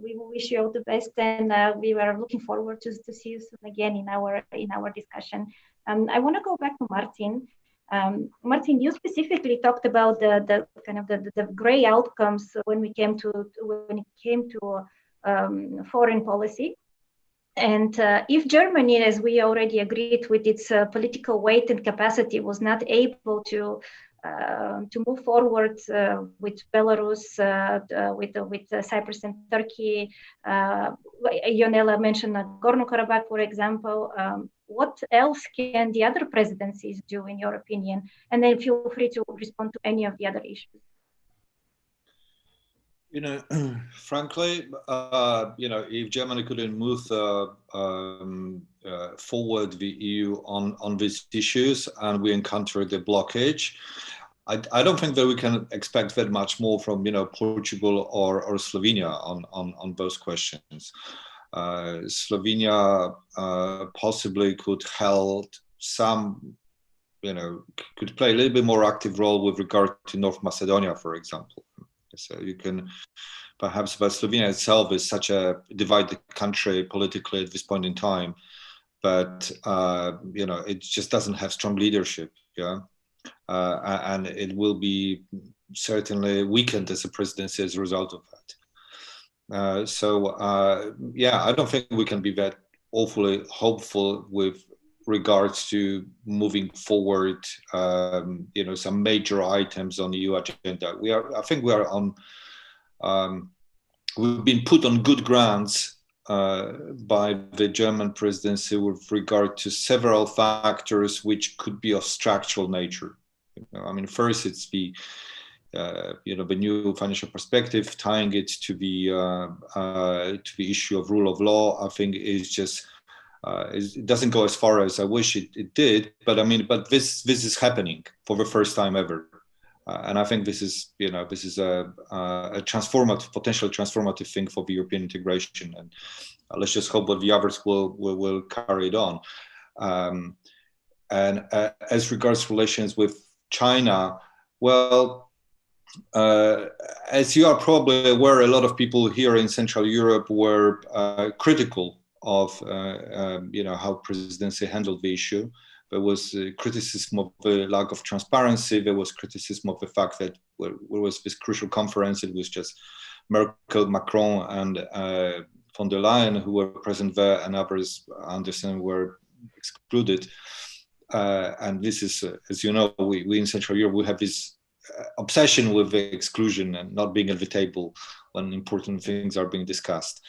we wish you all the best. And we are looking forward to see you soon again in our discussion. I want to go back to Martin. Martin, you specifically talked about the kind of the gray outcomes when it came to foreign policy, and if Germany, as we already agreed, with its political weight and capacity, was not able to move forward with Belarus, with Cyprus and Turkey, Ionela mentioned Nagorno-Karabakh, for example. What else can the other presidencies do, in your opinion? And then feel free to respond to any of the other issues. You know, frankly, you know, if Germany couldn't move forward the EU on these issues, and we encountered a blockage, I don't think that we can expect that much more from, you know, Portugal or Slovenia on those questions. Slovenia possibly could hold some, you know, could play a little bit more active role with regard to North Macedonia, for example. So you can perhaps, but Slovenia itself is such a divided country politically at this point in time, but you know, it just doesn't have strong leadership, yeah, and it will be certainly weakened as a presidency as a result of that. Yeah, I don't think we can be that awfully hopeful with regards to moving forward, you know, some major items on the EU agenda. I think we are on, we've been put on good grounds by the German presidency with regard to several factors which could be of structural nature. You know, I mean, first it's the, you know, the new financial perspective, tying it to the issue of rule of law. I think is just, it doesn't go as far as I wish it did, but I mean, but this is happening for the first time ever, and I think this is, you know, this is a transformative, potentially transformative thing for the European integration, and let's just hope that the others will carry it on. And as regards relations with China, well, as you are probably aware, a lot of people here in Central Europe were critical of you know, how presidency handled the issue. There was criticism of the lack of transparency. There was criticism of the fact that where was this crucial conference, it was just Merkel, Macron, and von der Leyen who were present there, and others, I understand, were excluded. And this is, as you know, we in Central Europe, we have this obsession with the exclusion and not being at the table when important things are being discussed.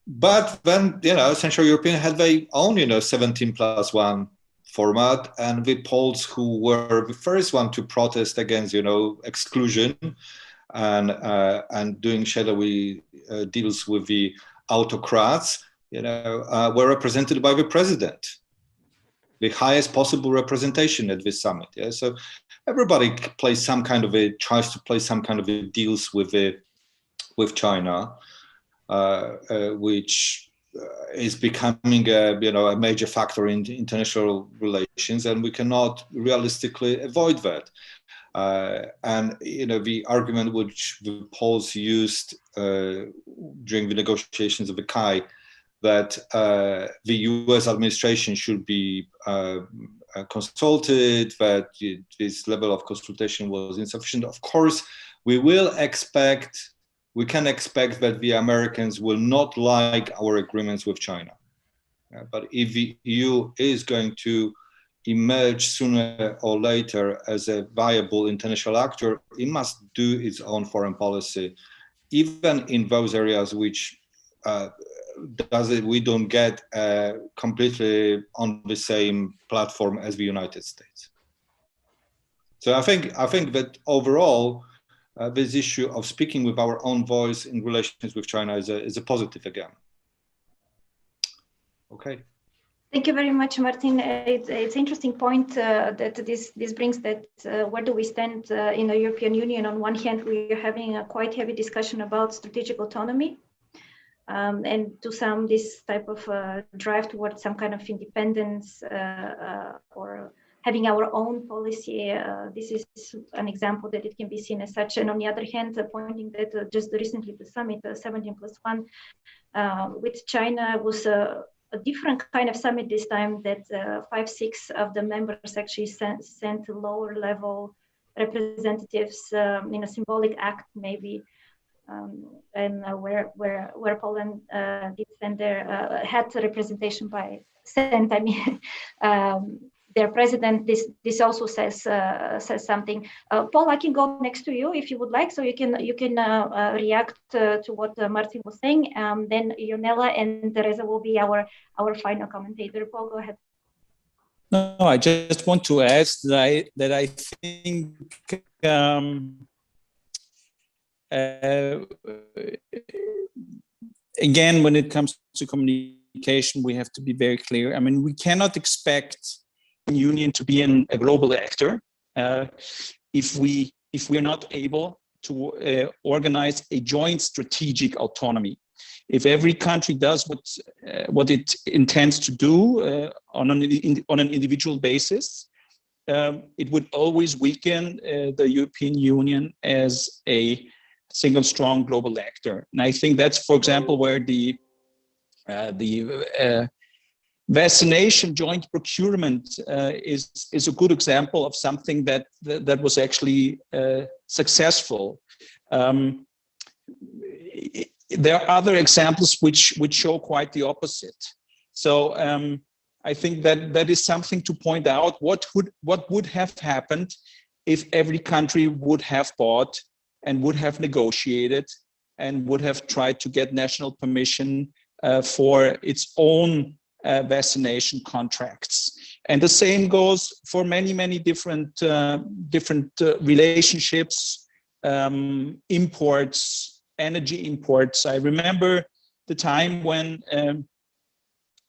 But then, you know, Central European had their own, you know, 17+1 format, and the Poles who were the first one to protest against, you know, exclusion and doing shadowy deals with the autocrats, you know, were represented by the president, the highest possible representation at this summit. Yeah, so everybody plays some kind of tries to play some kind of deals with China. Which is becoming a major factor in international relations, and we cannot realistically avoid that. And you know, the argument which the Poles used during the negotiations of the CAI, that the US administration should be consulted, that this level of consultation was insufficient. Of course, we can expect that the Americans will not like our agreements with China. But if the EU is going to emerge sooner or later as a viable international actor, it must do its own foreign policy, even in those areas which we don't get completely on the same platform as the United States. So I think that overall, this issue of speaking with our own voice in relations with China is a positive again. Okay. Thank you very much, Martin. It's an interesting point that this brings, that where do we stand in the European Union? On one hand, we are having a quite heavy discussion about strategic autonomy, and to some, this type of drive towards some kind of independence or having our own policy. This is an example that it can be seen as such. And on the other hand, pointing that just recently the summit, 17+1 with China was a different kind of summit this time, that 5-6 of the members actually sent lower level representatives in a symbolic act maybe. And where Poland did send their had representation by sent, I mean, their president. This also says something. Paul, I can go next to you if you would like, so you can react to what Martin was saying. Then Ionela and Teresa will be our final commentator. Paul, go ahead. No, I just want to add that I think Again, when it comes to communication, we have to be very clear. I mean, we cannot expect the Union to be a global actor if we are not able to organize a joint strategic autonomy. If every country does what it intends to do on an individual basis, it would always weaken the European Union as a single strong global actor. And I think that's, for example, where the vaccination joint procurement is a good example of something that was actually successful. There are other examples which show quite the opposite. So I think that is something to point out. What would have happened if every country would have bought and would have negotiated and would have tried to get national permission for its own vaccination contracts? And the same goes for many different relationships, imports, energy imports. I remember the time when,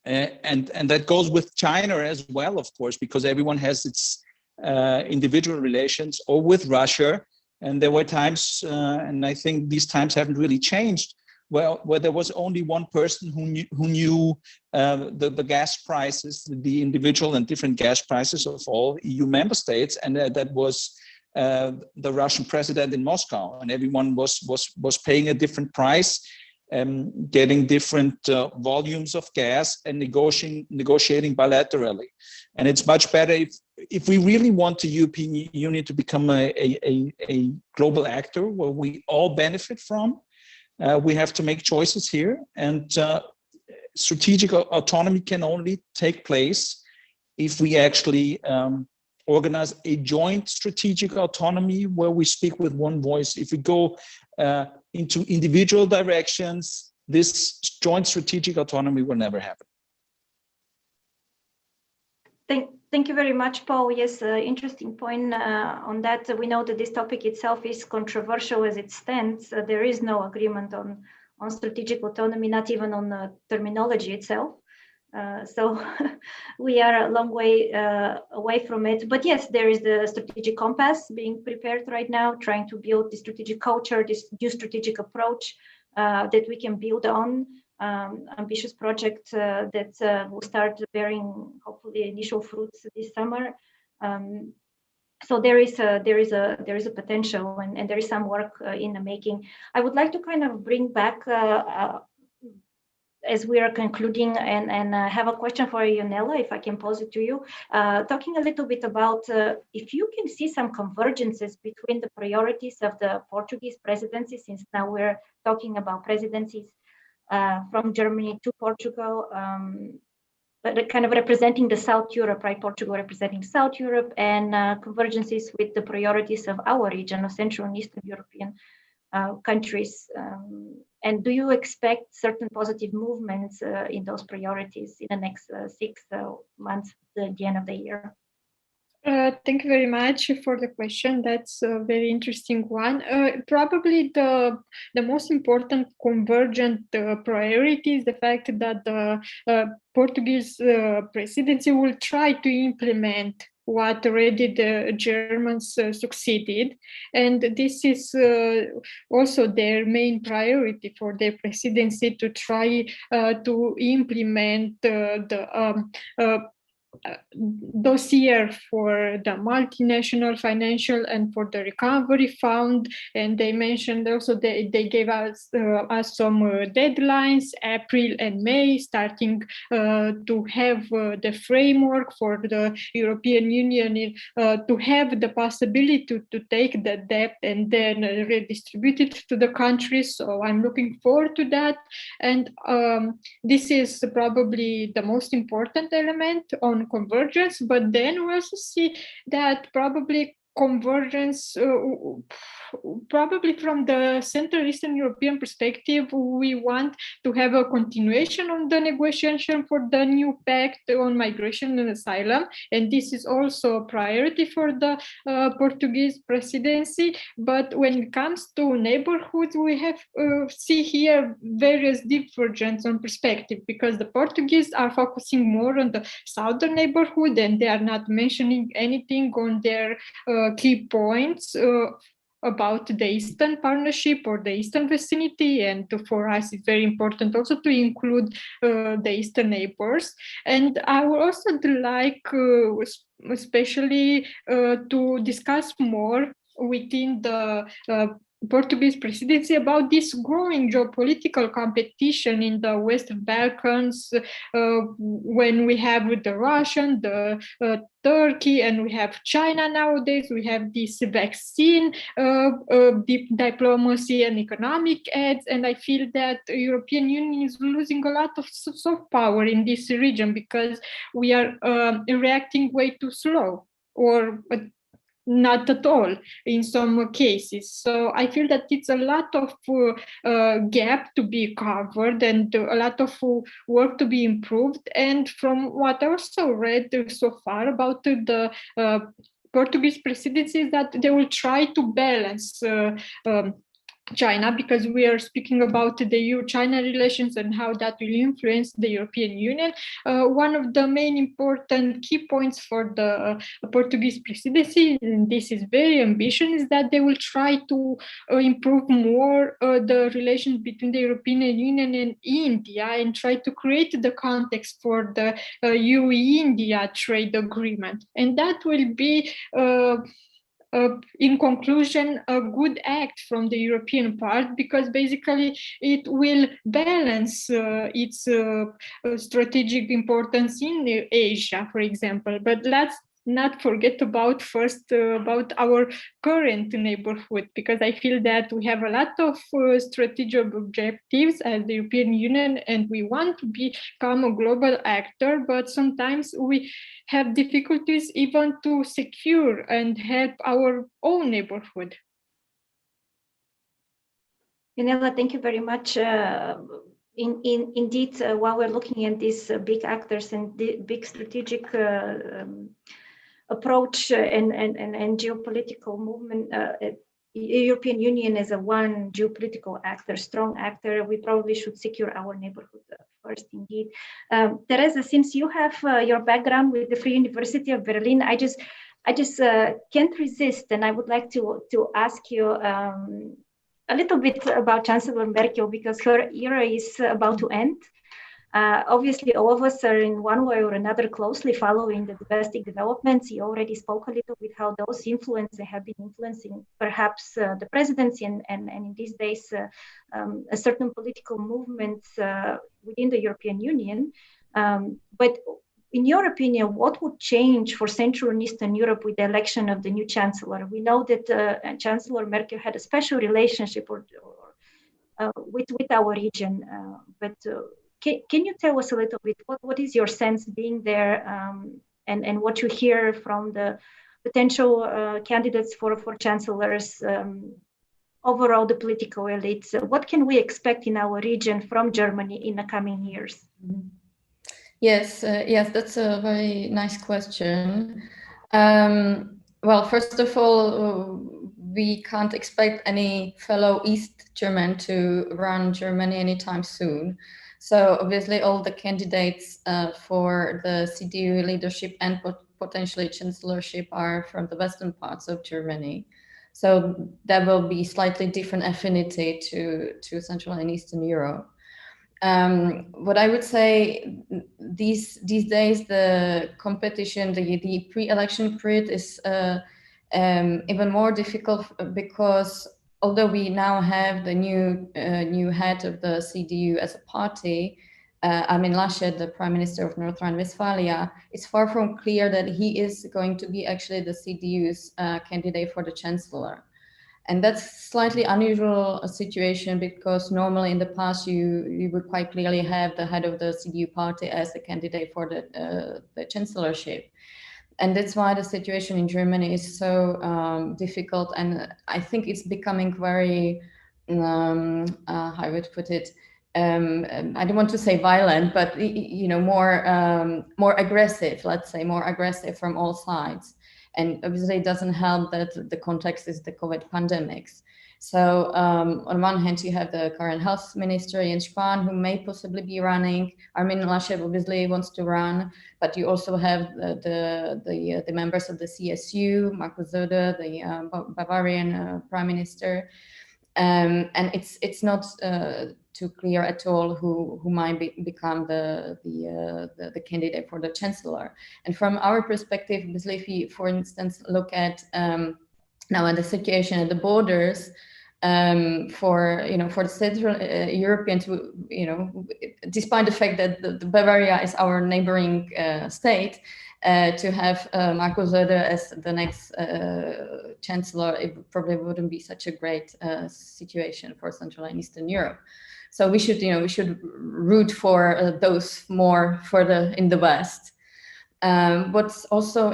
and that goes with China as well, of course, because everyone has its individual relations, or with Russia. And there were times, and I think these times haven't really changed, where there was only one person who knew the gas prices, the individual and different gas prices of all EU member states, and that was the Russian president in Moscow, and everyone was paying a different price, getting different volumes of gas, and negotiating bilaterally. And it's much better if we really want the European Union to become a global actor where we all benefit from. We have to make choices here, and strategic autonomy can only take place if we actually organize a joint strategic autonomy where we speak with one voice. If we go into individual directions, this joint strategic autonomy will never happen. Thank you very much, Paul. Yes, interesting point on that. We know that this topic itself is controversial as it stands. There is no agreement on strategic autonomy, not even on the terminology itself. So we are a long way away from it. But yes, there is the strategic compass being prepared right now, trying to build the strategic culture, this new strategic approach that we can build on. Ambitious project that will start bearing hopefully initial fruits this summer. So there is a potential, and there is some work in the making. I would like to kind of bring back as we are concluding, and have a question for Ionela, if I can pose it to you, talking a little bit about if you can see some convergences between the priorities of the Portuguese presidency, since now we're talking about presidencies from Germany to Portugal, but kind of representing the South Europe, right? Portugal representing South Europe, and convergences with the priorities of our region of Central and Eastern European countries. And do you expect certain positive movements in those priorities in the next 6 months at the end of the year? Thank you very much for the question. That's a very interesting one. Probably the most important convergent priority is the fact that the Portuguese presidency will try to implement what already the Germans succeeded. And this is also their main priority for their presidency, to try to implement the dossier for the multinational financial and for the recovery fund. And they mentioned also they gave us some deadlines, April and May, starting to have the framework for the European Union to have the possibility to take the debt and then redistribute it to the countries. So I'm looking forward to that. And this is probably the most important element on convergence, but then we also see that probably convergence, probably from the Central Eastern European perspective, we want to have a continuation on the negotiation for the new pact on migration and asylum. And this is also a priority for the Portuguese presidency. But when it comes to neighborhoods, we have see here various divergences on perspective, because the Portuguese are focusing more on the southern neighborhood, and they are not mentioning anything on their key points about the Eastern Partnership or the Eastern vicinity. And for us, it's very important also to include the Eastern neighbors. And I would also like especially to discuss more within the Portuguese presidency about this growing geopolitical competition in the Western Balkans, when we have the Russian, the Turkey, and we have China nowadays. We have this vaccine diplomacy and economic aids, and I feel that the European Union is losing a lot of soft power in this region because we are reacting way too slow, or not at all in some cases. So I feel that it's a lot of gap to be covered and a lot of work to be improved. And from what I also read so far about the Portuguese presidency is that they will try to balance China, because we are speaking about the EU-China relations and how that will influence the European Union. One of the main important key points for the Portuguese presidency, and this is very ambitious, is that they will try to improve more the relations between the European Union and India, and try to create the context for the EU-India trade agreement. And that will be in conclusion, a good act from the European part, because basically it will balance its strategic importance in Asia, for example. But let's not forget about about our current neighborhood, because I feel that we have a lot of strategic objectives as the European Union, and we want to become a global actor, but sometimes we have difficulties even to secure and help our own neighborhood. Ionela, thank you very much. Indeed, while we're looking at these big actors and the big strategic approach and geopolitical movement, European Union as a one geopolitical actor, strong actor, we probably should secure our neighborhood first, indeed. Teresa, since you have your background with the Free University of Berlin, I just can't resist, and I would like to ask you a little bit about Chancellor Merkel, because her era is about to end. Obviously, all of us are in one way or another closely following the domestic developments. You already spoke a little bit how those have been influencing perhaps the presidency and in these days a certain political movements within the European Union. But in your opinion, what would change for Central and Eastern Europe with the election of the new chancellor? We know that Chancellor Merkel had a special relationship with our region, but can you tell us a little bit what is your sense being there, and what you hear from the potential candidates for chancellors, overall the political elites? What can we expect in our region from Germany in the coming years? Yes, that's a very nice question. Well, first of all, we can't expect any fellow East German to run Germany anytime soon. So obviously all the candidates for the CDU leadership and potentially chancellorship are from the western parts of Germany. So there will be slightly different affinity to Central and Eastern Europe. What I would say, these days, the competition, the pre-election period is even more difficult, because although we now have the new head of the CDU as a party, Armin Laschet, the Prime Minister of North Rhine-Westphalia, it's far from clear that he is going to be actually the CDU's candidate for the chancellor. And that's slightly unusual situation, because normally in the past you would quite clearly have the head of the CDU party as the candidate for the chancellorship. And that's why the situation in Germany is so difficult, and I think it's becoming very, how I would put it, I don't want to say violent, but more aggressive. Let's say more aggressive from all sides. And obviously, it doesn't help that the context is the COVID pandemics. So on one hand, you have the current health minister, Jens Spahn, who may possibly be running. Armin Laschet obviously wants to run, but you also have the members of the CSU, Markus Söder, the Bavarian prime minister. And it's not too clear at all who might become the candidate for the chancellor. And from our perspective, obviously, if we, for instance, look at now at the situation at the borders, for the Central Europeans, despite the fact that the Bavaria is our neighboring state, to have Markus Söder as the next chancellor, it probably wouldn't be such a great situation for Central and Eastern Europe. So we should root for those more further in the West. What's also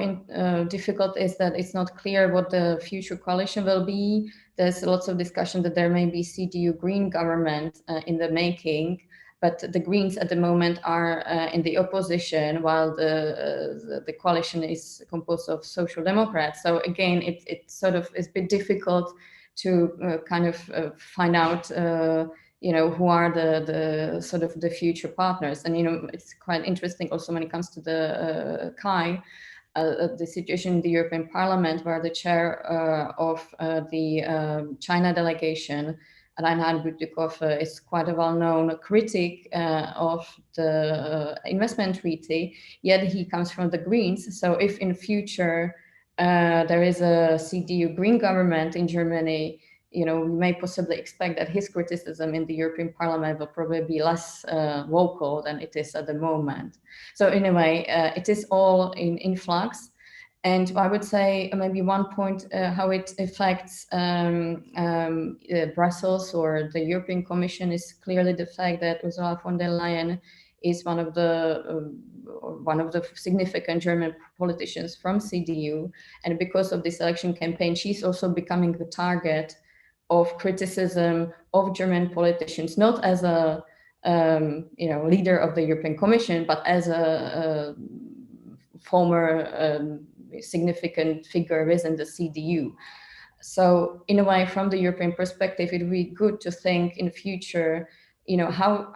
difficult is that it's not clear what the future coalition will be. There's lots of discussion that there may be CDU Green government in the making, but the Greens at the moment are in the opposition, while the coalition is composed of Social Democrats. So again, it sort of is a bit difficult to kind of find out who are the sort of the future partners. And it's quite interesting also when it comes to the the situation in the European Parliament, where the chair of the China delegation, Reinhard Bütikofer, is quite a well-known critic of the investment treaty, yet he comes from the Greens. So if in future there is a CDU Green government in Germany, we may possibly expect that his criticism in the European Parliament will probably be less vocal than it is at the moment. So in a way, it is all in flux. And I would say maybe one point how it affects Brussels or the European Commission is clearly the fact that Ursula von der Leyen is one of the significant German politicians from CDU, and because of this election campaign, she's also becoming the target of criticism of German politicians, not as a leader of the European Commission, but as a former significant figure within the CDU. So in a way, from the European perspective, it would be good to think in the future, how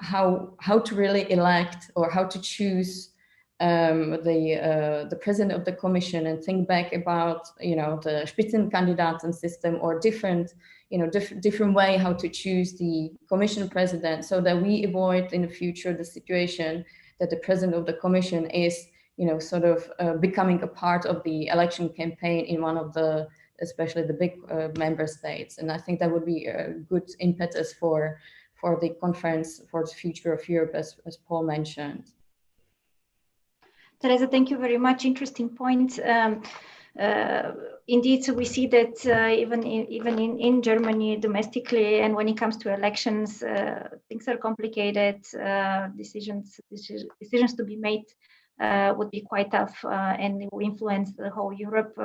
to really elect or how to choose the president of the Commission, and think back about the Spitzenkandidaten system, or different way how to choose the Commission president, so that we avoid in the future the situation that the president of the Commission is sort of becoming a part of the election campaign in one of the, especially the big member states. And I think that would be a good impetus for the conference for the future of Europe, as Paul mentioned. Teresa, thank you very much. Interesting point. Indeed, we see that even in Germany domestically, and when it comes to elections, things are complicated. Decisions to be made would be quite tough, and it will influence the whole Europe.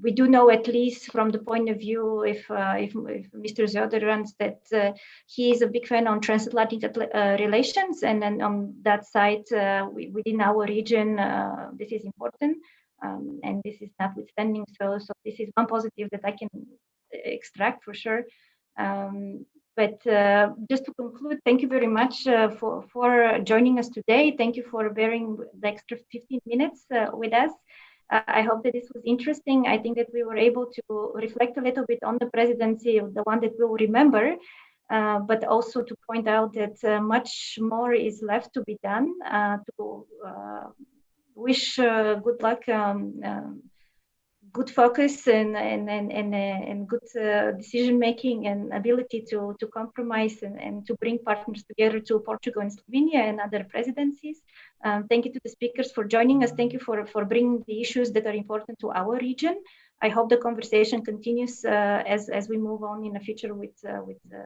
We do know, at least from the point of view, if Mr. Söder runs, that he is a big fan on transatlantic relations, and then on that side, within our region, this is important, and this is notwithstanding. So this is one positive that I can extract for sure. But just to conclude, thank you very much for joining us today. Thank you for bearing the extra 15 minutes with us. I hope that this was interesting. I think that we were able to reflect a little bit on the presidency, the one that we'll remember, but also to point out that much more is left to be done, to wish good luck, good focus, and good decision making, and ability to compromise and to bring partners together to Portugal and Slovenia and other presidencies. Thank you to the speakers for joining us. Thank you for bringing the issues that are important to our region. I hope the conversation continues as we move on in the future with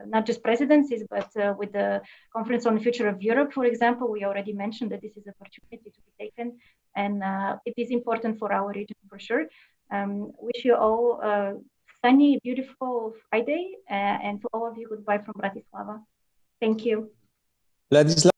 not just presidencies, but with the Conference on the Future of Europe, for example. We already mentioned that this is an opportunity to be taken and it is important for our region for sure. Wish you all a sunny, beautiful Friday, and to all of you, goodbye from Bratislava. Thank you. Vladislava.